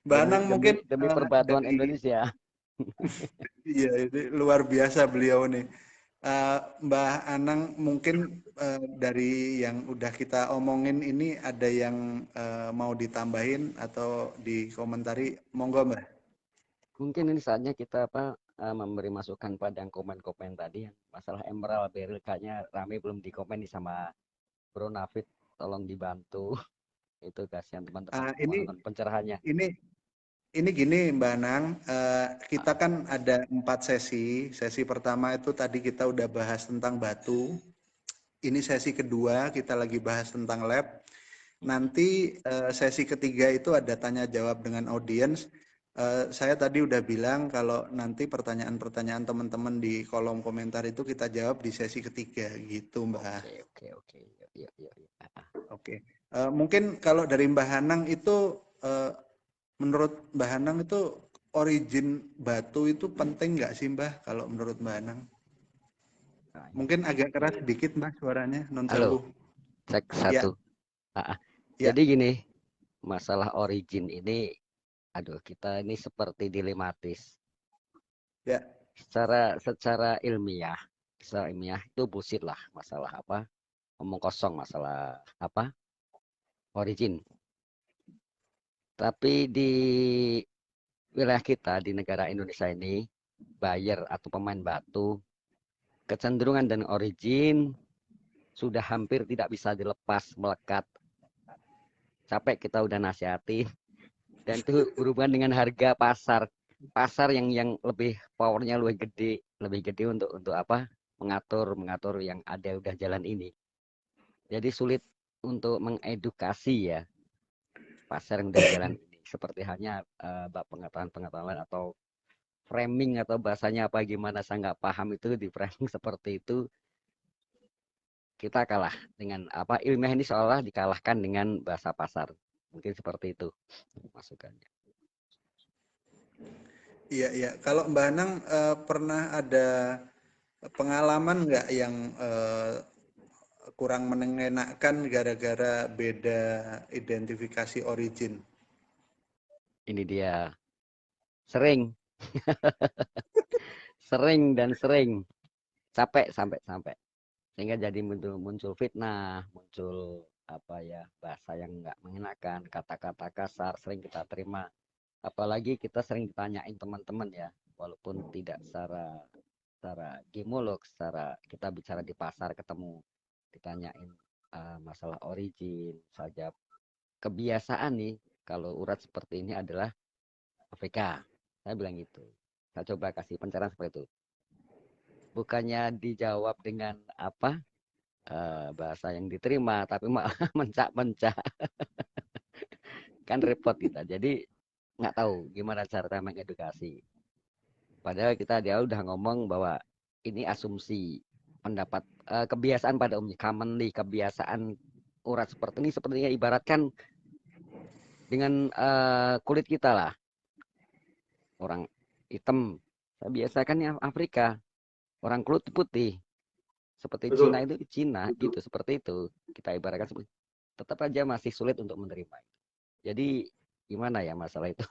Mbak Anang mungkin Demi perbatuan dari Indonesia. iya itu luar biasa beliau nih. Mbak Anang mungkin dari yang udah kita omongin ini ada yang mau ditambahin atau dikomentari, monggo Mbak. Mungkin ini saatnya kita memberi masukan pada yang komen-komen tadi yang masalah emerald beryl, kayaknya rame belum dikomen nih sama Bro Nafid, tolong dibantu. Itu kasihan teman-teman semua Ini nonton pencerahannya. Ini gini Mbak Anang, kita kan ada 4 sesi. Sesi pertama itu tadi kita udah bahas tentang batu. Ini sesi kedua kita lagi bahas tentang lab. Nanti sesi ketiga itu ada tanya jawab dengan audiens. Saya tadi udah bilang kalau nanti pertanyaan-pertanyaan teman-teman di kolom komentar itu kita jawab di sesi ketiga gitu Mbak. Oke. Yuk. Oke. Mungkin kalau dari Mbak Hanang itu menurut Mbak Hanang itu origin batu itu penting nggak sih Mbah kalau menurut Mbak Hanang? Nah, Mungkin agak keras sedikit Mbah suaranya, non halo, sewu. cek Ya, satu. ya, Jadi gini, masalah origin ini, aduh kita ini seperti dilematis. ya. Secara ilmiah itu bullshit lah masalah omong kosong masalah origin. Tapi di wilayah kita di negara Indonesia ini, buyer atau pemain batu, kecenderungan dan origin sudah hampir tidak bisa dilepas, melekat. Capek kita udah nasihatin, dan itu berhubungan dengan harga pasar yang lebih powernya lebih gede untuk mengatur yang ada udah jalan ini. Jadi sulit untuk mengedukasi ya pasar yang udah jalan ini, seperti halnya pengetahuan atau framing atau bahasanya apa gimana saya nggak paham, itu di framing seperti itu kita kalah dengan ilmiah ini seolah dikalahkan dengan bahasa pasar, mungkin seperti itu masukannya. Iya, iya. Kalau Mbak Anang pernah ada pengalaman nggak yang kurang mengenakan gara-gara beda identifikasi origin? Ini dia sering sering capek sampai sehingga jadi muncul fitnah, muncul bahasa yang nggak mengenakan, kata-kata kasar sering kita terima, apalagi kita sering ditanyain teman-teman ya, walaupun tidak secara gemolog, secara kita bicara di pasar ketemu ditanyain masalah origin saja, kebiasaan nih kalau urat seperti ini adalah Afrika. Saya bilang gitu. Saya coba kasih pencerahan seperti itu. Bukannya dijawab dengan apa bahasa yang diterima, tapi malah mencak-mencak. Kan repot kita. Jadi nggak tahu gimana cara mengedukasi. Padahal dia udah ngomong bahwa ini asumsi pendapat kebiasaan pada umumnya, commonly kebiasaan urat seperti ini sepertinya ibaratkan dengan kulit kita lah. Orang hitam, biasa kan yang Afrika, orang kulit putih. Seperti Betul. Cina itu Cina Betul. gitu, seperti itu. Kita ibaratkan tetap aja masih sulit untuk menerima. Jadi gimana ya masalah itu?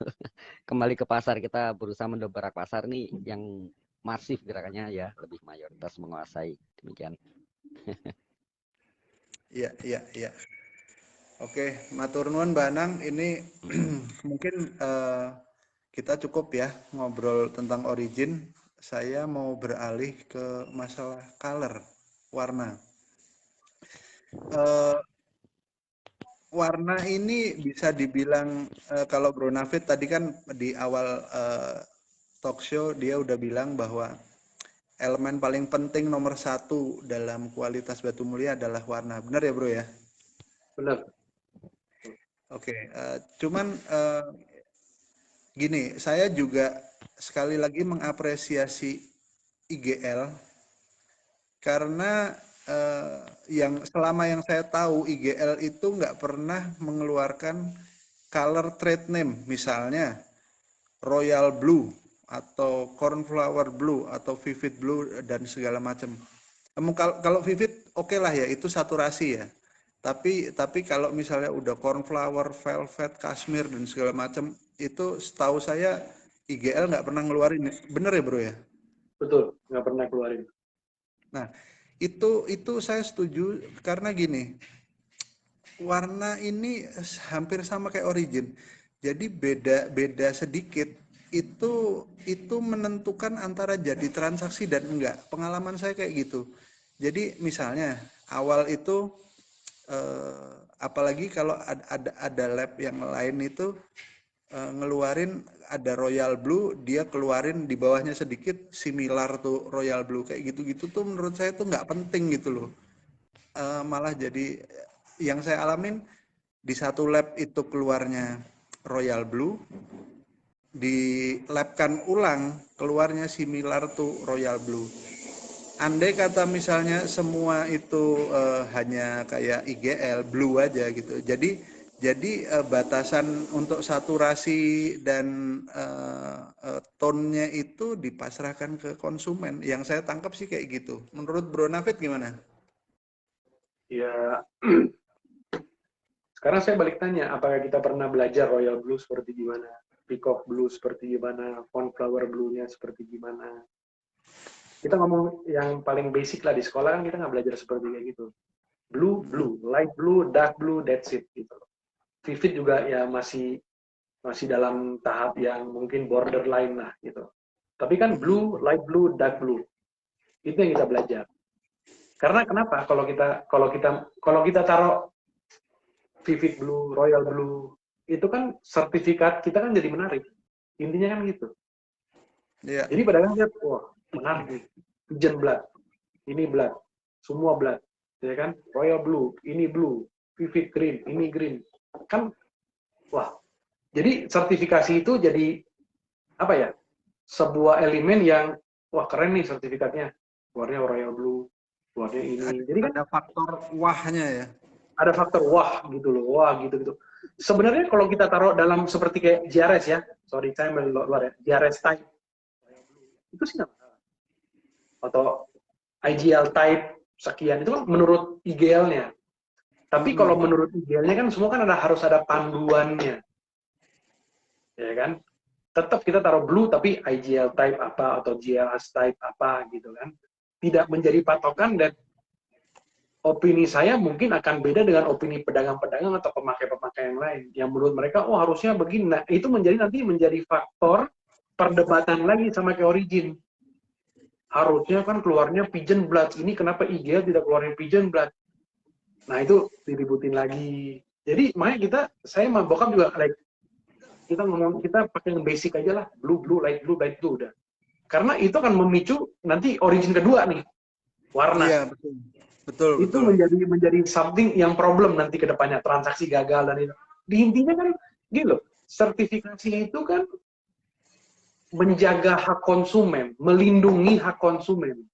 Kembali ke pasar, kita berusaha mendobrak pasar nih yang masif gerakannya ya, lebih mayoritas menguasai. Demikian. Iya, iya, iya. Oke, matur nuwun Mbak Anang, ini mungkin kita cukup ya ngobrol tentang origin. Saya mau beralih ke masalah color, warna. Warna ini bisa dibilang kalau Bro Nafid tadi kan di awal talk show dia udah bilang bahwa elemen paling penting nomor 1 dalam kualitas batu mulia adalah warna. Benar ya Bro ya? Benar. Oke, cuman gini, saya juga sekali lagi mengapresiasi IGL karena yang selama yang saya tahu IGL itu nggak pernah mengeluarkan color trade name, misalnya Royal Blue atau Cornflower Blue atau Vivid Blue dan segala macam. Kalau Vivid oke lah ya, itu saturasi ya. Tapi kalau misalnya udah Cornflower, Velvet, Cashmere dan segala macam, itu setahu saya IGL nggak pernah ngeluarin. Bener ya Bro ya? Betul, nggak pernah keluarin. Nah, itu saya setuju karena gini, warna ini hampir sama kayak origin. Jadi beda sedikit itu menentukan antara jadi transaksi dan enggak. Pengalaman saya kayak gitu. Jadi misalnya awal itu apalagi kalau ada lab yang lain itu ngeluarin ada Royal Blue, dia keluarin di bawahnya sedikit similar tuh Royal Blue kayak gitu-gitu tuh menurut saya tuh nggak penting gitu loh. Malah jadi yang saya alamin di satu lab itu keluarnya Royal Blue, di labkan ulang keluarnya similar tuh Royal Blue. Andai kata misalnya semua itu hanya kayak IGL blue aja gitu. Jadi batasan untuk saturasi dan tone-nya itu dipasrahkan ke konsumen. Yang saya tangkap sih kayak gitu. Menurut Bro Nafid gimana? Ya, sekarang saya balik tanya, apakah kita pernah belajar Royal Blue seperti gimana? Peacock Blue seperti gimana? Cornflower Blue-nya seperti gimana? Kita ngomong yang paling basic lah di sekolah kan kita nggak belajar seperti kayak gitu. Blue, light blue, dark blue, that's it gitu. Vivid juga ya masih dalam tahap yang mungkin borderline lah gitu. Tapi kan blue, light blue, dark blue itu yang kita belajar. Karena kenapa? Kalau kita taruh vivid blue, royal blue, itu kan sertifikat kita kan jadi menarik. Intinya kan gitu. Yeah. Jadi pedagang lihat, wah menarik nih, pigeon blood, ini blood, semua blood, ya kan? Royal blue, ini blue, vivid green, ini green, kan, wah. Jadi sertifikasi itu jadi apa ya? Sebuah elemen yang wah keren nih sertifikatnya, warnanya royal blue, warnanya ini. Jadi kan ada faktor wahnya ya. Ada faktor wah gitu loh, wah gitu. Sebenarnya kalau kita taruh dalam seperti kayak GRS ya, sorry saya luar ya, GRS type, itu sih nggak masalah. Atau IGL type sekian, itu kan menurut IGL-nya. Tapi kalau menurut IGL-nya kan semua kan harus ada panduannya. Ya kan? Tetap kita taruh blue tapi IGL type apa atau GLS type apa gitu kan. Tidak menjadi patokan dan opini saya mungkin akan beda dengan opini pedagang-pedagang atau pemakai-pemakai yang lain. Yang menurut mereka, oh harusnya begini. Nah, itu nanti menjadi faktor perdebatan lagi sama kayak origin. Harusnya kan keluarnya pigeon blood. Ini kenapa IGL tidak keluarin pigeon blood? Nah, itu diributin lagi. Jadi makanya saya sama bokap juga like kita pakai yang basic aja lah, blue light blue udah. Karena itu akan memicu nanti origin kedua nih, warna. Iya, betul. Betul, Itu betul. menjadi something yang problem nanti ke depannya, transaksi gagal dan itu. Di intinya kan gini loh, sertifikasi itu kan menjaga hak konsumen, melindungi hak konsumen.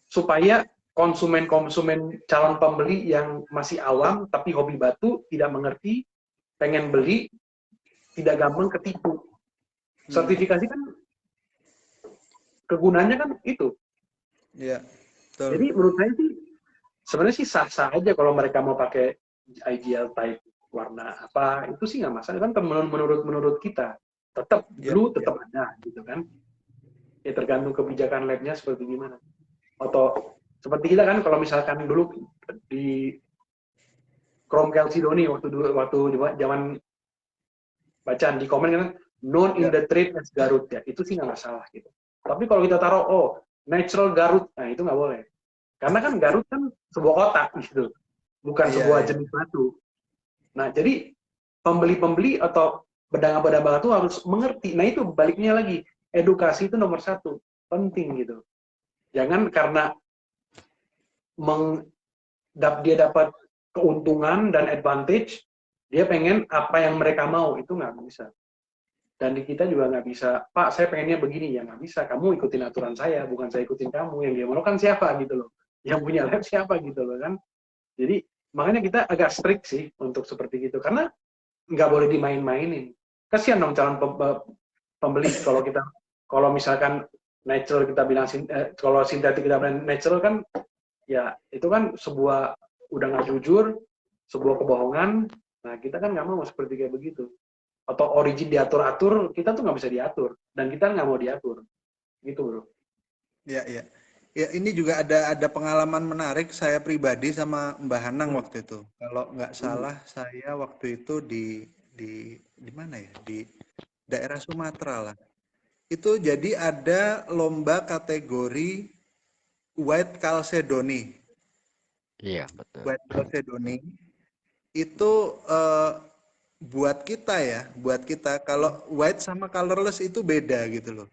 Supaya konsumen-konsumen calon pembeli yang masih awam tapi hobi batu, tidak mengerti, pengen beli, tidak gampang ketipu. Sertifikasi kan kegunaannya kan itu. Iya, betul. Jadi menurut saya sih sebenarnya sih sah-sah aja kalau mereka mau pakai IGL type warna apa, itu sih nggak masalah kan. Menurut kita tetap Iya, blue iya. tetap ada gitu kan. Ya tergantung kebijakan labnya seperti gimana. Atau seperti kita kan kalau misalkan dulu di Chrome Calcidoni waktu zaman bacaan di komen kan known in Iya. the trade as Garut ya, itu sih nggak masalah gitu. Tapi kalau kita taruh natural Garut, nah itu nggak boleh. Karena kan Garut kan sebuah kotak gitu, bukan Iya, sebuah iya. jenis batu. Nah jadi pembeli-pembeli atau pedagang-pedagang batu harus mengerti. Nah itu baliknya lagi, edukasi itu nomor satu, penting gitu. Jangan karena dia dapat keuntungan dan advantage, dia pengen apa yang mereka mau, itu nggak bisa. Dan di kita juga nggak bisa, Pak, saya pengennya begini, ya nggak bisa. Kamu ikutin aturan saya, bukan saya ikutin kamu. Yang dia mau kan siapa gitu loh. Yang punya lab siapa gitu loh kan. Jadi makanya kita agak strict sih untuk seperti itu. Karena nggak boleh dimain-mainin. Kasihan dong calon pembeli kalau misalkan natural kita bilang, kalau sintetik kita bilang natural kan, ya itu kan sebuah udah nggak jujur, sebuah kebohongan. Nah kita kan nggak mau seperti kayak begitu. Atau origin diatur-atur, kita tuh nggak bisa diatur. Dan kita nggak mau diatur. Gitu bro. Iya, iya. Ya, ini juga ada pengalaman menarik saya pribadi sama Mbah Hanang Hmm. waktu itu. Kalau nggak Hmm. salah, saya waktu itu di mana ya? Di daerah Sumatera lah. Itu jadi ada lomba kategori White Chalcedony. Iya, betul. White Chalcedony itu buat kita ya, buat kita kalau white sama colorless itu beda gitu loh.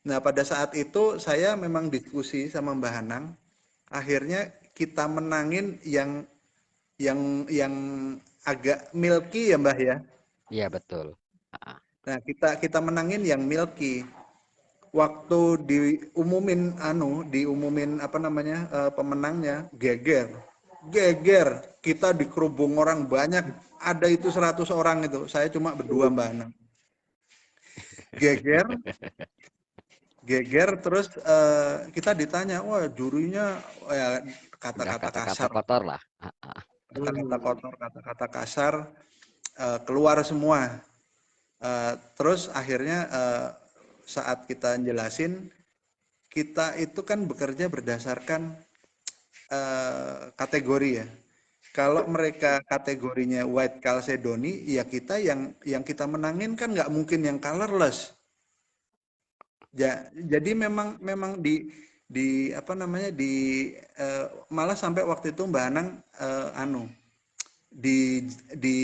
Nah, pada saat itu saya memang diskusi sama Mbah Hanang, akhirnya kita menangin yang agak milky ya, Mbah ya. Iya, betul. Ah, Nah, kita menangin yang milky. Waktu diumumin apa namanya pemenangnya, geger. Geger, kita dikerubung orang banyak, ada itu 100 orang itu. Saya cuma berdua Mbak Hanang. Geger, geger terus kita ditanya, wah jurinya ya udah kata-kata kata-kata kasar, kotor lah. kata-kata kotor, kata-kata kasar keluar semua. Terus akhirnya saat kita jelasin, kita itu kan bekerja berdasarkan kategori ya. Kalau mereka kategorinya White Chalcedony, ya kita yang kita menangin kan nggak mungkin yang colorless. Ya, jadi memang di apa namanya malah sampai waktu itu Mbak Anang di di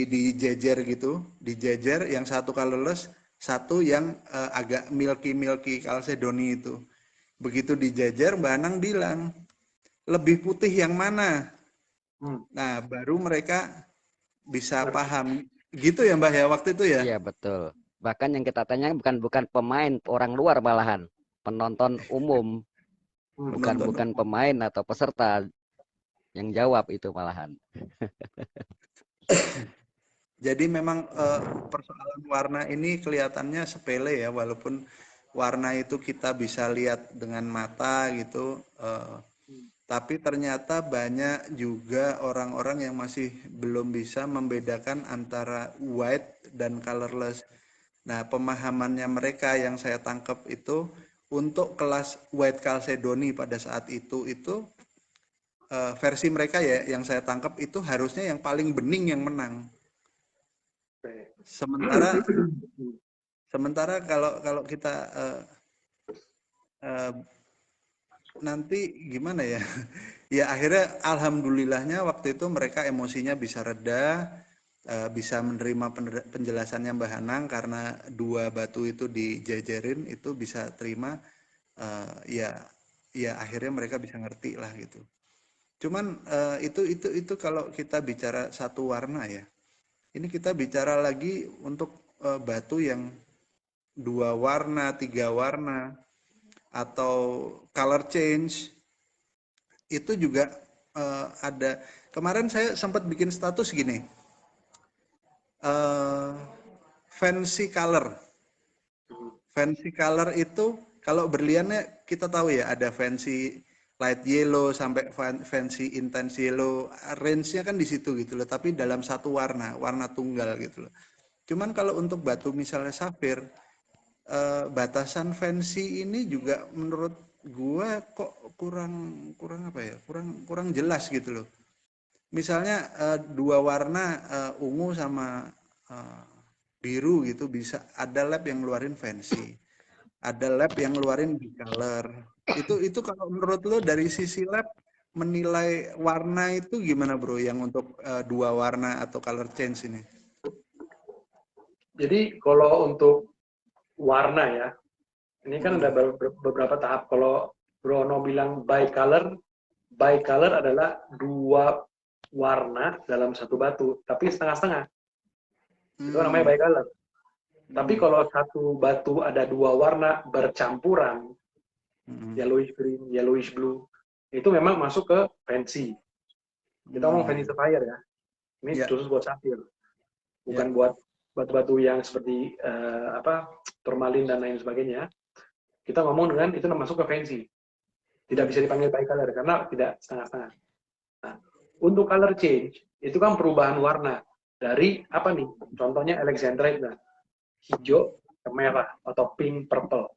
dijejer gitu, dijejer yang satu colorless, satu yang agak milky Chalcedony itu. Begitu dijejer Mbak Anang bilang, lebih putih yang mana? Nah, baru mereka bisa paham. Gitu ya Mbak ya waktu itu ya? Iya, betul. Bahkan yang kita tanya bukan bukan pemain, orang luar malahan. Penonton umum, bukan Penonton. bukan pemain atau peserta yang jawab itu malahan. Jadi memang persoalan warna ini kelihatannya sepele ya, walaupun warna itu kita bisa lihat dengan mata gitu, tapi ternyata banyak juga orang-orang yang masih belum bisa membedakan antara white dan colorless. Nah, pemahamannya mereka yang saya tangkap itu untuk kelas White Chalcedony pada saat itu versi mereka ya yang saya tangkap itu harusnya yang paling bening yang menang. Sementara sementara kalau kita nanti gimana ya? Ya akhirnya alhamdulillahnya waktu itu mereka emosinya bisa reda, bisa menerima penjelasannya Mbah Hanang karena dua batu itu dijajarin itu bisa terima, ya ya akhirnya mereka bisa ngerti lah gitu. Cuman itu kalau kita bicara satu warna ya. Ini kita bicara lagi untuk batu yang dua warna, tiga warna, atau color change itu juga ada. Kemarin saya sempat bikin status gini, uh, fancy color. Fancy color itu kalau berliannya kita tahu ya ada fancy light yellow sampai fancy intense yellow, range-nya kan di situ gitu loh. Tapi dalam satu warna, warna tunggal gitu loh. Cuman kalau untuk batu misalnya safir, batasan fancy ini juga menurut gua kok kurang kurang apa ya? Kurang jelas gitu loh. Misalnya dua warna ungu sama biru gitu bisa ada lab yang ngeluarin fancy, ada lab yang ngeluarin bicolor. Itu kalau menurut lo dari sisi lab menilai warna itu gimana bro yang untuk dua warna atau color change ini? Jadi kalau untuk warna ya, ini kan ada beberapa tahap. Kalau Brono bilang bicolor adalah dua warna dalam satu batu, tapi setengah-setengah. Itu namanya bicolor. Tapi kalau satu batu ada dua warna bercampuran, yellowish green, yellowish blue, itu memang masuk ke fancy. Kita ngomong fancy sapphire ya. Ini khusus buat safir, bukan buat batu-batu yang seperti turmalin dan lain sebagainya. Kita ngomong dengan itu masuk ke fancy. Tidak bisa dipanggil bicolor karena tidak setengah-setengah. Nah, untuk color change itu kan perubahan warna dari apa nih? Contohnya alexandrite, nah, hijau ke merah atau pink purple.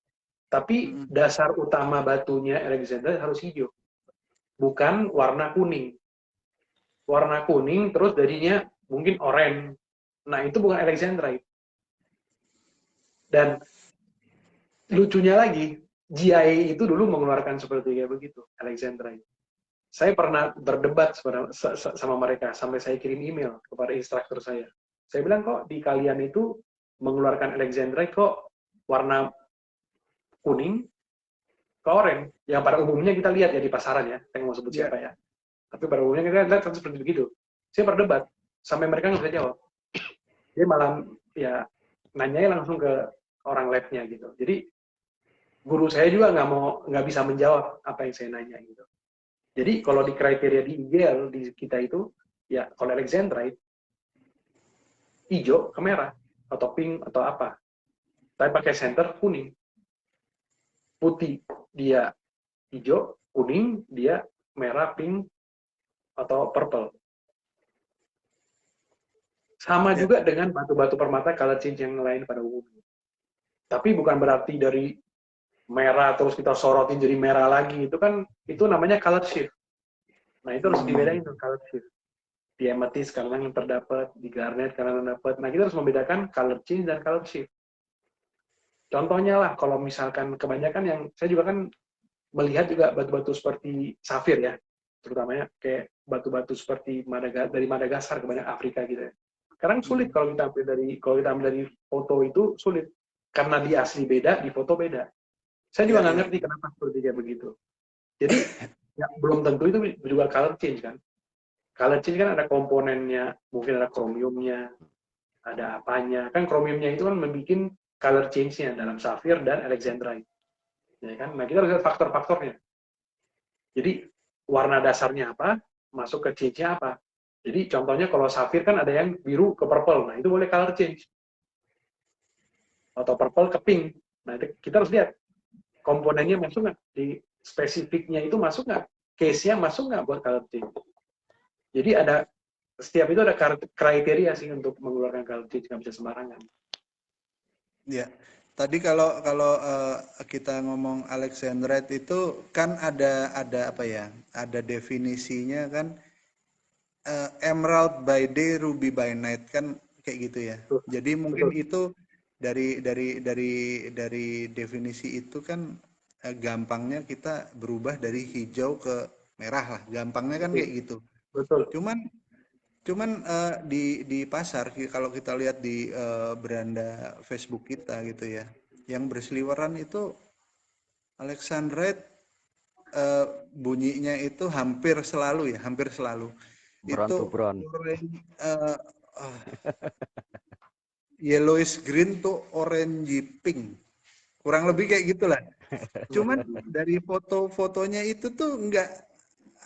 Tapi dasar utama batunya alexandrite harus hijau, bukan warna kuning. Warna kuning terus jadinya mungkin oranye. Nah, itu bukan alexandrite. Dan lucunya lagi, GIA itu dulu mengeluarkan seperti kayak begitu, alexandrite. Saya pernah berdebat sama mereka, sampai saya kirim email kepada instruktur saya. Saya bilang, kok di kalian itu mengeluarkan alexandrite kok warna kuning ke oranye, yang pada umumnya kita lihat ya di pasaran ya, saya nggak mau sebut siapa ya. Tapi pada umumnya kita lihat seperti begitu. Saya berdebat, sampai mereka nggak bisa jawab. Dia malah ya nanyanya langsung ke orang labnya gitu. Jadi guru saya juga nggak bisa menjawab apa yang saya nanya gitu. Jadi kalau di kriteria di IGL di kita itu ya kalau alexandrite hijau ke merah atau pink atau apa. Tapi pakai center kuning. Putih dia hijau, kuning dia merah, pink atau purple. Sama juga dengan batu-batu permata color change yang lain pada umumnya. Tapi bukan berarti dari merah terus kita sorotin jadi merah lagi. Itu namanya color shift. Nah, itu harus dibedain tuh color shift. Di amethyst karena yang terdapat, di garnet karena yang terdapat. Nah, kita harus membedakan color change dan color shift. Contohnya lah, kalau misalkan kebanyakan yang saya juga kan melihat juga batu-batu seperti safir ya, terutamanya kayak batu-batu seperti dari Madagaskar ke banyak Afrika gitu ya. Sekarang sulit kalau kita ambil dari foto itu sulit karena di asli beda, di foto beda. Saya juga nggak ngerti kenapa seperti kayak begitu. Jadi ya, belum tentu itu juga color change kan. Color change kan ada komponennya, mungkin ada kromiumnya, ada apanya. Kan kromiumnya itu kan membuat color change-nya dalam safir dan alexandrite. Ya kan? Nah, kita harus lihat faktor-faktornya. Jadi warna dasarnya apa, masuk ke change-nya apa. Jadi contohnya kalau safir kan ada yang biru ke purple, nah itu boleh color change. Atau purple ke pink. Nah, kita harus lihat komponennya masuk nggak, di spesifiknya itu masuk nggak, case-nya masuk nggak buat color change. Jadi setiap itu ada kriteria sih untuk mengeluarkan color change, nggak bisa sembarangan. Ya, tadi kalau kita ngomong alexandrite itu kan ada apa ya? Ada definisinya kan, emerald by day, ruby by night kan kayak gitu ya. Jadi mungkin itu dari definisi itu kan gampangnya kita berubah dari hijau ke merah lah, gampangnya kan Betul. kayak gitu. Betul. Cuman di pasar kalau kita lihat di beranda Facebook kita gitu ya, yang berseliweran itu Alexandrite, bunyinya itu hampir selalu Brown to itu brown. orange, yellowish green to orange pink, kurang lebih kayak gitulah. Cuman dari foto-fotonya itu tuh enggak,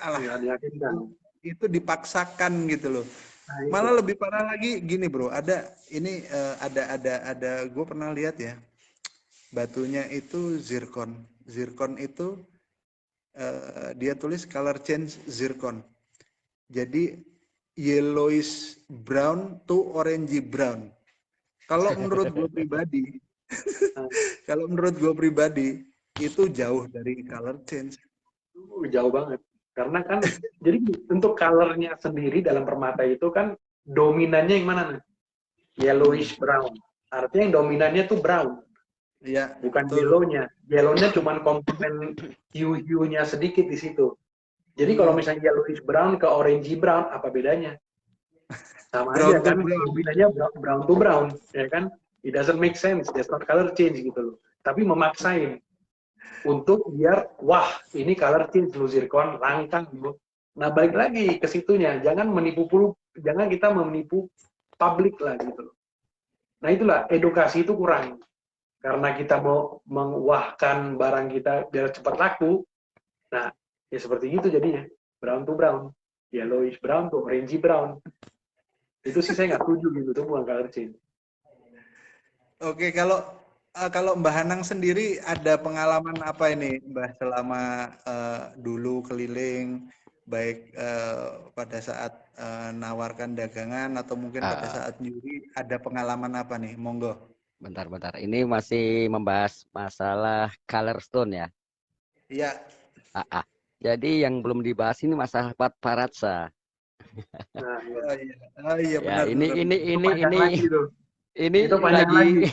alah, Ya, diyakinkan. itu dipaksakan gitu loh. Nah, itu. Malah lebih parah lagi gini bro, ada gue pernah lihat ya, batunya itu zircon. Zircon itu dia tulis color change zircon. Jadi yellowish brown to orange brown. Kalau menurut gue pribadi, kalau menurut gue pribadi itu jauh dari color change. Jauh banget. Karena kan, jadi untuk colornya sendiri dalam permata itu kan dominannya yang mana nih? Yellowish brown. Artinya yang dominannya tuh brown, Ya, bukan betul. yellow-nya. Yellow-nya cuma komponen hue-nya sedikit di situ. Jadi kalau misalnya yellowish brown ke orange brown, apa bedanya? Sama Brown aja to kan, brown. dominannya brown to brown, ya kan? It doesn't make sense, that's not color change gitu loh. Tapi memaksain untuk biar wah ini color change lu zircon langkang lu. Nah balik lagi ke situnya, jangan kita menipu publik lah gitu loh. Nah itulah edukasi itu kurang karena kita mau menguahkan barang kita biar cepat laku. Nah ya seperti itu jadinya, brown to brown, yellowish brown to orange brown. Itu sih saya nggak setuju gitu, itu bukan color change. Oke, kalau Mbah Hanang sendiri ada pengalaman apa ini, Mbah, selama dulu keliling, baik pada saat nawarkan dagangan atau mungkin pada saat nyuri, ada pengalaman apa nih? Monggo. Bentar. Ini masih membahas masalah color stone ya. Iya. Jadi yang belum dibahas ini masalah Patparatsa. Nah, Oh iya Ya, benar. ini itu panjang lagi.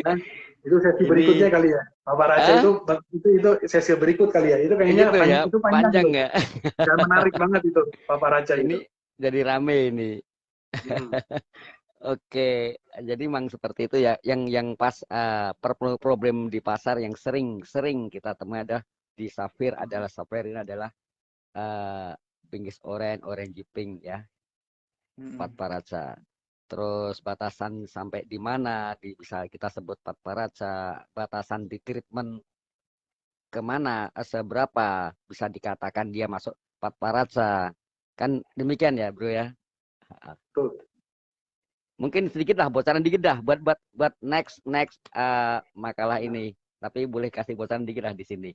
Nah, itu sesi berikutnya kali ya. Paparaca itu sesi berikut kali ya. Itu kayaknya gitu ya, itu panjang ya. Dan menarik banget itu Paparaca Ini itu. jadi rame ini. Oke, jadi memang seperti itu ya. Yang pas problem di pasar yang sering kita temui ada di Safir adalah Safir ini adalah pinkish orange pink ya. Patparatsa. Terus batasan sampai di mana bisa kita sebut Patparatsa, batasan di treatment kemana, seberapa bisa dikatakan dia masuk Patparatsa. Kan demikian ya, Bro ya. Betul. Mungkin sedikit lah, bocoran dikit dah buat next makalah ini. Tapi boleh kasih bocoran dikit lah di sini,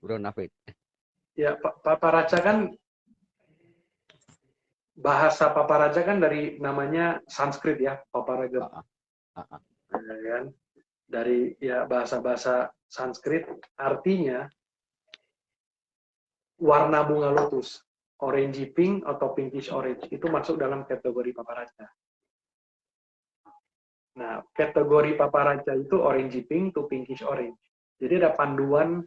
Bro Nafid. Ya, Paparaca kan bahasa Paparaca kan dari namanya Sanskrit ya, Paparaga. Kan? Dari ya bahasa Sanskrit artinya warna bunga lotus, orange pink atau pinkish orange itu masuk dalam kategori Paparaca. Nah, kategori Paparaca itu orange pink to pinkish orange. Jadi ada panduan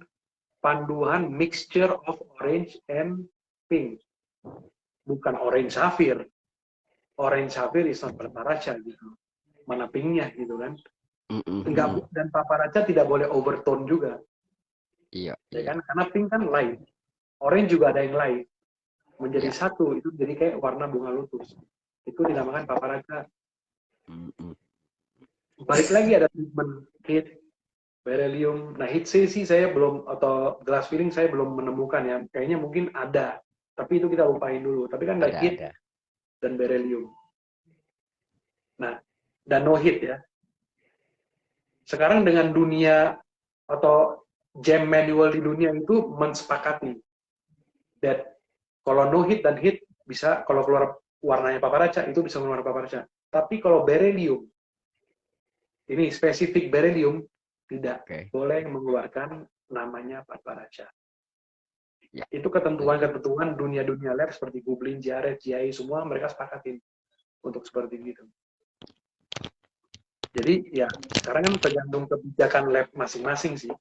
mixture of orange and pink. Bukan orange sapphire. Orange sapphire is not Paparaca gitu. Mana pinknya gitu kan. Enggak, dan Paparaca tidak boleh overtone juga. Iya. Kan? Karena pink kan light. Orange juga ada yang light. Menjadi satu, itu jadi kayak warna bunga lotus. Itu dinamakan Paparaca. Balik lagi ada treatment heat, beryllium. Nah, heat sih saya belum, atau glass filling saya belum menemukan ya. Kayaknya mungkin ada. Tapi itu kita lupain dulu. Tapi kan ada heat dan beryllium. Nah, dan no heat ya. Sekarang dengan dunia atau jam manual di dunia itu mensepakati that kalau no heat dan heat bisa, kalau keluar warnanya Paparaca itu bisa keluar Paparaca. Tapi kalau beryllium, ini spesifik beryllium, tidak boleh mengeluarkan namanya Paparaca. Ya. Itu ketentuan dunia lab seperti Gublin, Jared, GI, semua mereka sepakatin untuk seperti itu. Jadi ya sekarang kan tergantung kebijakan lab masing-masing sih.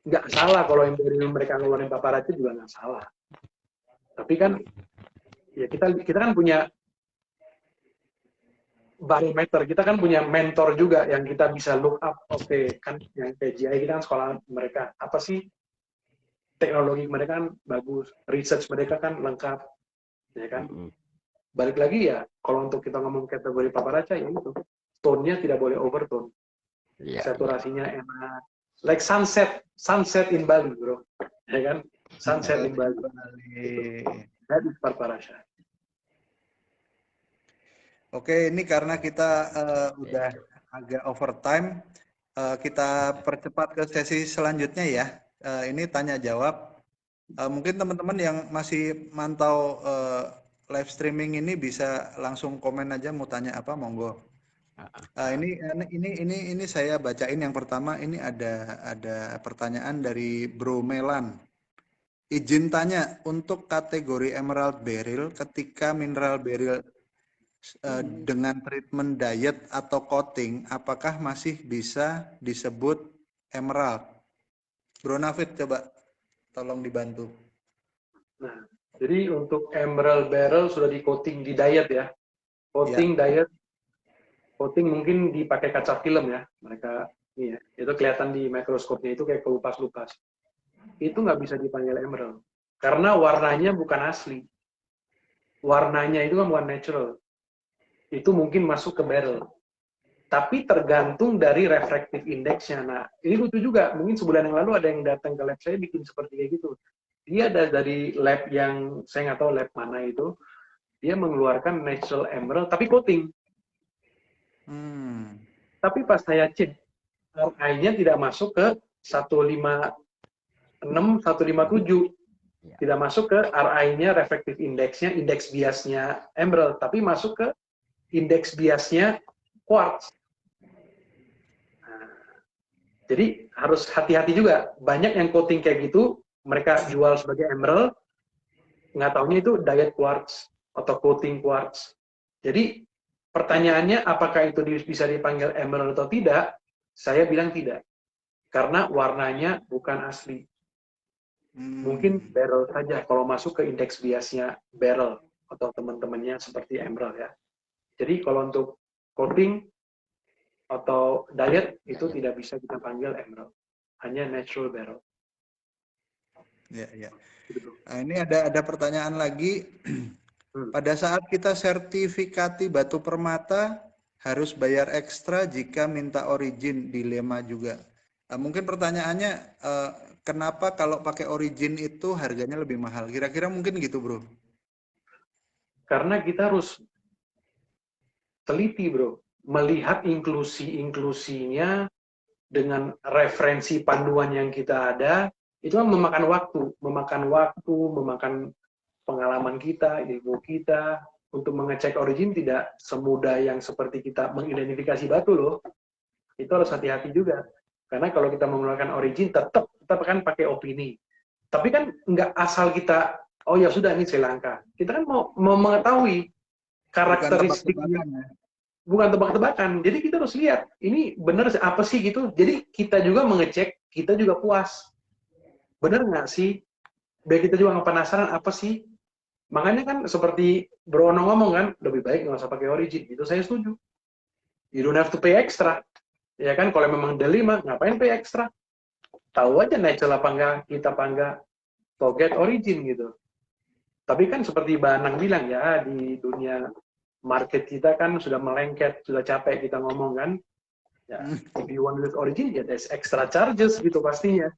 Nggak salah kalau yang dari mereka ngeluarin paparazzi juga nggak salah. Tapi kan ya kita kan punya barometer, kita kan punya mentor juga yang kita bisa look up. Oke, kan yang PGI kita kan sekolah mereka apa sih, teknologi mereka kan bagus, research mereka kan lengkap, ya kan. Balik lagi ya, kalau untuk kita ngomong kategori paparazzi ya itu, tone-nya tidak boleh overtone, saturasinya enak, like sunset in Bali bro, ya kan, sunset in Bali, that is paparazzi. Oke, ini karena kita udah agak overtime, kita percepat ke sesi selanjutnya ya. Ini tanya jawab. Mungkin teman-teman yang masih mantau live streaming ini bisa langsung komen aja mau tanya apa, monggo. Ini saya bacain yang pertama. Ini ada pertanyaan dari Bro Melan. Izin tanya, untuk kategori Emerald Beryl, ketika mineral beryl dengan treatment diet atau coating, apakah masih bisa disebut emerald? Bro Nafid, coba tolong dibantu. Nah, jadi untuk emerald beryl sudah di coating di diet ya, coating diet, coating mungkin dipakai kaca film ya, mereka ini ya, itu kelihatan di mikroskopnya itu kayak kelupas-lupas. Itu nggak bisa dipanggil emerald karena warnanya bukan asli, warnanya itu kan bukan natural. Itu mungkin masuk ke beryl. Tapi tergantung dari refractive index-nya. Nah, ini lucu juga. Mungkin sebulan yang lalu ada yang datang ke lab saya bikin seperti kayak gitu. Dia ada dari lab yang, saya nggak tahu lab mana itu, dia mengeluarkan natural emerald, tapi coating. Tapi pas saya cek, RI-nya tidak masuk ke 156, 157. Tidak masuk ke RI-nya, refractive index-nya, indeks biasnya emerald, tapi masuk ke indeks biasnya quartz. Nah, jadi harus hati-hati juga. Banyak yang coating kayak gitu, mereka jual sebagai emerald, nggak taunya itu diet quartz atau coating quartz. Jadi pertanyaannya apakah itu bisa dipanggil emerald atau tidak? Saya bilang tidak. Karena warnanya bukan asli. Mungkin beryl saja kalau masuk ke indeks biasnya beryl atau teman-temannya seperti emerald ya. Jadi kalau untuk coating atau diet itu tidak bisa kita panggil emerald, hanya natural beryl. Ya, ya. Nah, ini ada pertanyaan lagi. Pada saat kita sertifikati batu permata harus bayar ekstra jika minta origin, dilema juga. Mungkin pertanyaannya kenapa kalau pakai origin itu harganya lebih mahal? Kira-kira mungkin gitu, bro? Karena kita harus teliti, bro, melihat inklusinya dengan referensi panduan yang kita ada, itu kan memakan waktu, memakan pengalaman kita, ilmu kita. Untuk mengecek origin tidak semudah yang seperti kita mengidentifikasi batu loh. Itu harus hati-hati juga. Karena kalau kita mengeluarkan origin, tetap kan pakai opini. Tapi kan nggak asal kita, oh ya sudah ini Sri Lanka. Kita kan mau mengetahui karakteristiknya. Bukan tebak-tebakan. Jadi kita harus lihat, ini benar apa sih gitu. Jadi kita juga mengecek, kita juga puas. Benar nggak sih? Biar kita juga nggak penasaran apa sih. Makanya kan seperti Bro Ono ngomong kan, lebih baik nggak usah pakai origin. Itu saya setuju. You don't have to pay extra. Ya kan, kalau memang deli mah ngapain pay extra? Tahu aja natural apa enggak, kita apa enggak, forget origin gitu. Tapi kan seperti Banang bilang ya, di dunia market kita kan sudah melengket, sudah capek kita ngomong kan. Ya, if you want with origin, ya there's extra charges gitu pastinya.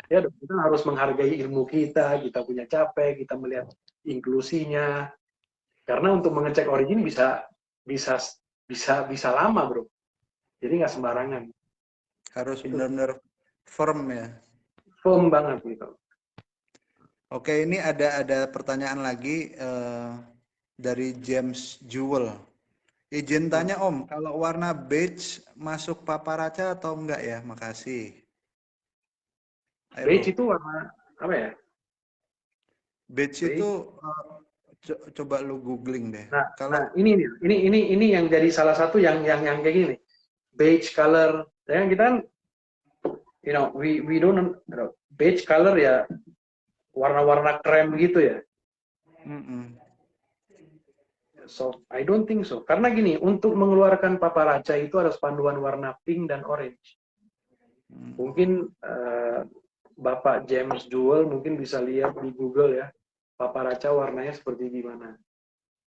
Ya, kita harus menghargai ilmu kita punya capek, kita melihat inklusinya. Karena untuk mengecek origin bisa lama, bro. Jadi nggak sembarangan. Harus benar-benar firm ya. Firm banget gitu. Oke, ini ada pertanyaan lagi dari James Jewel. Izin tanya Om, kalau warna beige masuk paparazzi atau enggak ya? Makasih. Beige itu warna apa ya? Beige itu Coba lu googling deh. Nah, Kalau ini yang jadi salah satu yang kayak gini. Beige color. Ya kan kita kan, we don't beige color ya warna-warna krem gitu ya. mm-mm. So, I don't think so. Karena gini, untuk mengeluarkan paparaca itu ada panduan warna pink dan orange. Mungkin Bapak James Jewell mungkin bisa lihat di Google ya, paparaca warnanya seperti gimana.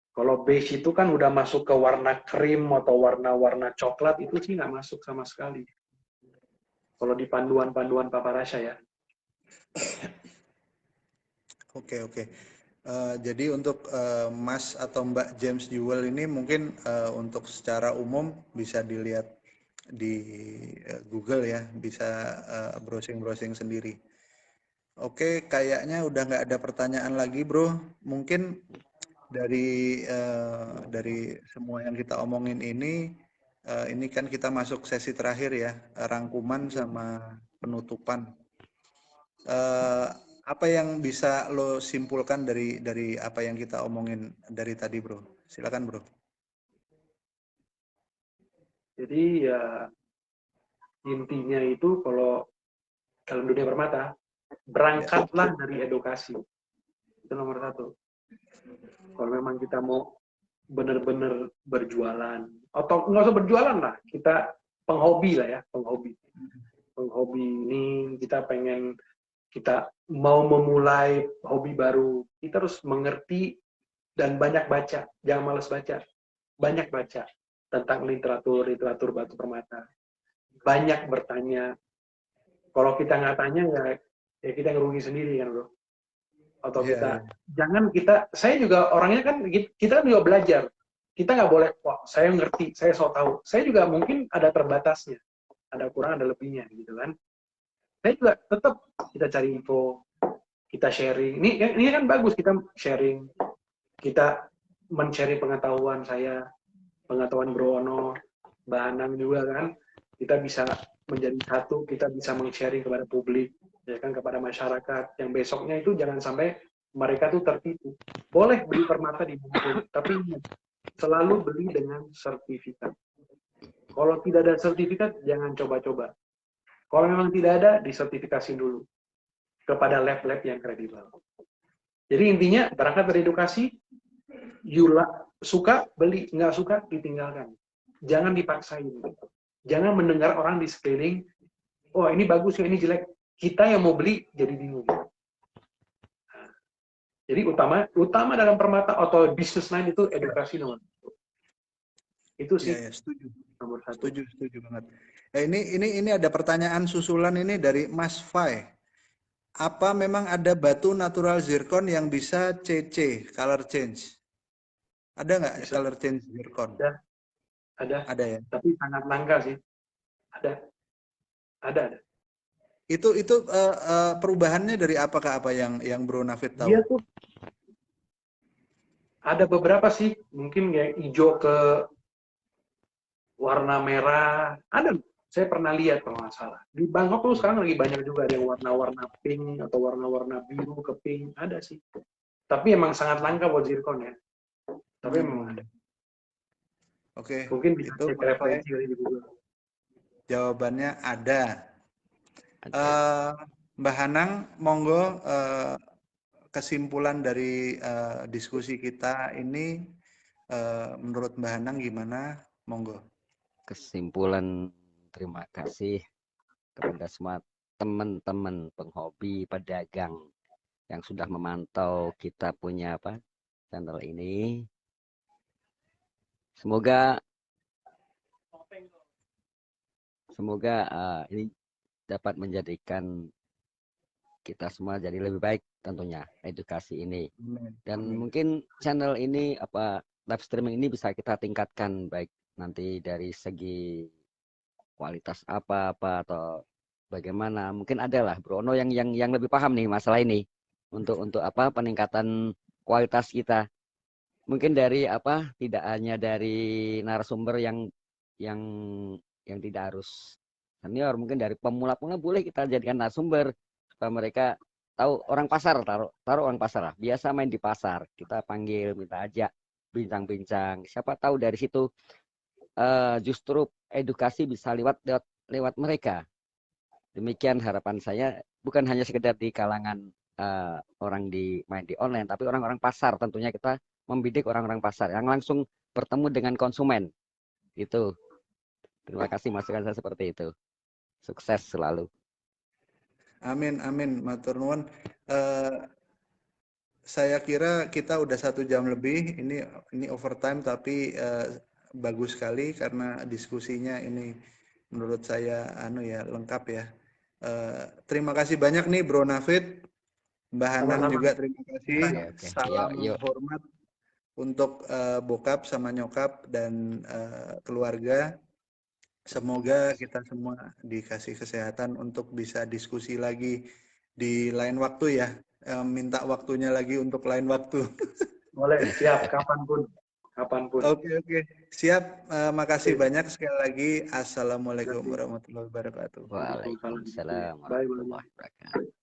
Kalau beige itu kan udah masuk ke warna krim atau warna-warna coklat, itu sih nggak masuk sama sekali. Kalau di panduan-panduan paparaca ya. Oke. Jadi untuk Mas atau Mbak James Jewell ini mungkin untuk secara umum bisa dilihat di Google ya, bisa browsing-browsing sendiri. Oke, kayaknya udah nggak ada pertanyaan lagi, Bro. Mungkin dari semua yang kita omongin ini kan kita masuk sesi terakhir ya, rangkuman sama penutupan. Apa yang bisa lo simpulkan dari apa yang kita omongin dari tadi, Bro? Silakan, Bro. Jadi ya intinya itu kalau dalam dunia permata, berangkatlah dari edukasi. Itu nomor satu. Kalau memang kita mau benar-benar berjualan, atau nggak usah berjualan lah, kita penghobi lah ya, penghobi. Penghobi ini kita mau memulai hobi baru, kita harus mengerti dan banyak baca, jangan malas baca. Banyak baca tentang literatur batu permata. Banyak bertanya. Kalau kita nggak tanya ya kita ngerugi sendiri kan, Bro. Atau saya juga orangnya kan, kita kan juga belajar. Kita nggak boleh, wah saya ngerti, saya so tahu. Saya juga mungkin ada terbatasnya, ada kurang, ada lebihnya gitu kan. Saya juga tetap kita cari info, kita sharing. Ini kan bagus, kita sharing, kita men-sharing pengetahuan saya, pengetahuan Bro Ono, Mbak Anang juga kan. Kita bisa menjadi satu, kita bisa men-sharing kepada publik, ya kan, kepada masyarakat. Yang besoknya itu jangan sampai mereka tuh tertipu. Boleh beli permata di Bungkul, tapi selalu beli dengan sertifikat. Kalau tidak ada sertifikat, jangan coba-coba. Kalau memang tidak ada, disertifikasi dulu kepada lab-lab yang kredibel. Jadi intinya berangkat dari edukasi, suka beli, nggak suka ditinggalkan. Jangan dipaksain. Jangan mendengar orang di sekeliling, oh ini bagus ya, ini jelek. Kita yang mau beli jadi bingung. Jadi utama dalam permata atau business line itu edukasi nomor satu. Itu sih setuju. nomor satu. Setuju banget. Ini ada pertanyaan susulan ini dari Mas Fai. Apa memang ada batu natural zircon yang bisa CC, color change? Ada nggak color change zircon? Ada. Ada ya. Tapi sangat langka sih. Ada. Itu perubahannya dari apa ke apa yang Bro Nafid tahu? Dia tuh ada beberapa sih, mungkin kayak hijau ke warna merah. Ada, saya pernah lihat kalau nggak salah. Di Bangkok tuh sekarang lagi banyak juga ada yang warna-warna pink atau warna-warna biru ke pink. Ada sih. Tapi emang sangat langka buat zircon ya. Tapi memang ada. Oke. Mungkin bisa Itu cek referensi di Google. Jawabannya ada. Mbak Hanang, monggo kesimpulan dari diskusi kita ini menurut Mbak Hanang gimana? Monggo. Kesimpulan, terima kasih kepada semua teman-teman penghobi, pedagang yang sudah memantau kita punya channel ini. Semoga ini dapat menjadikan kita semua jadi lebih baik tentunya edukasi ini. Dan mungkin channel ini live streaming ini bisa kita tingkatkan baik nanti dari segi kualitas apa atau bagaimana. Mungkin adalah Bro Ono yang lebih paham nih masalah ini untuk peningkatan kualitas kita. Mungkin dari tidak hanya dari narasumber yang tidak harus senior, mungkin dari pemula boleh kita jadikan narasumber supaya mereka tahu orang pasar, taruh orang pasar lah. Biasa main di pasar, kita panggil, minta ajak bincang-bincang. Siapa tahu dari situ justru edukasi bisa lewat mereka. Demikian harapan saya, bukan hanya sekedar di kalangan orang main di online, tapi orang-orang pasar tentunya kita membidik orang-orang pasar yang langsung bertemu dengan konsumen. Itu. Terima kasih masukan saya seperti itu. Sukses selalu. Amin, amin, matur nuwun. Saya kira kita udah 1 jam lebih. Ini overtime tapi bagus sekali karena diskusinya ini menurut saya lengkap ya. Terima kasih banyak nih Bro Nafid, Mbak Hanan Sama-sama. juga terima kasih. Oke. Salam Yuk. hormat untuk bokap sama nyokap dan keluarga. Semoga kita semua dikasih kesehatan untuk bisa diskusi lagi di lain waktu ya. Minta waktunya lagi untuk lain waktu. Boleh, siap, kapanpun. Oke. Siap. Makasih Oke. banyak sekali lagi. Assalamualaikum warahmatullahi wabarakatuh. Waalaikumsalam Bye, bye. warahmatullahi wabarakatuh.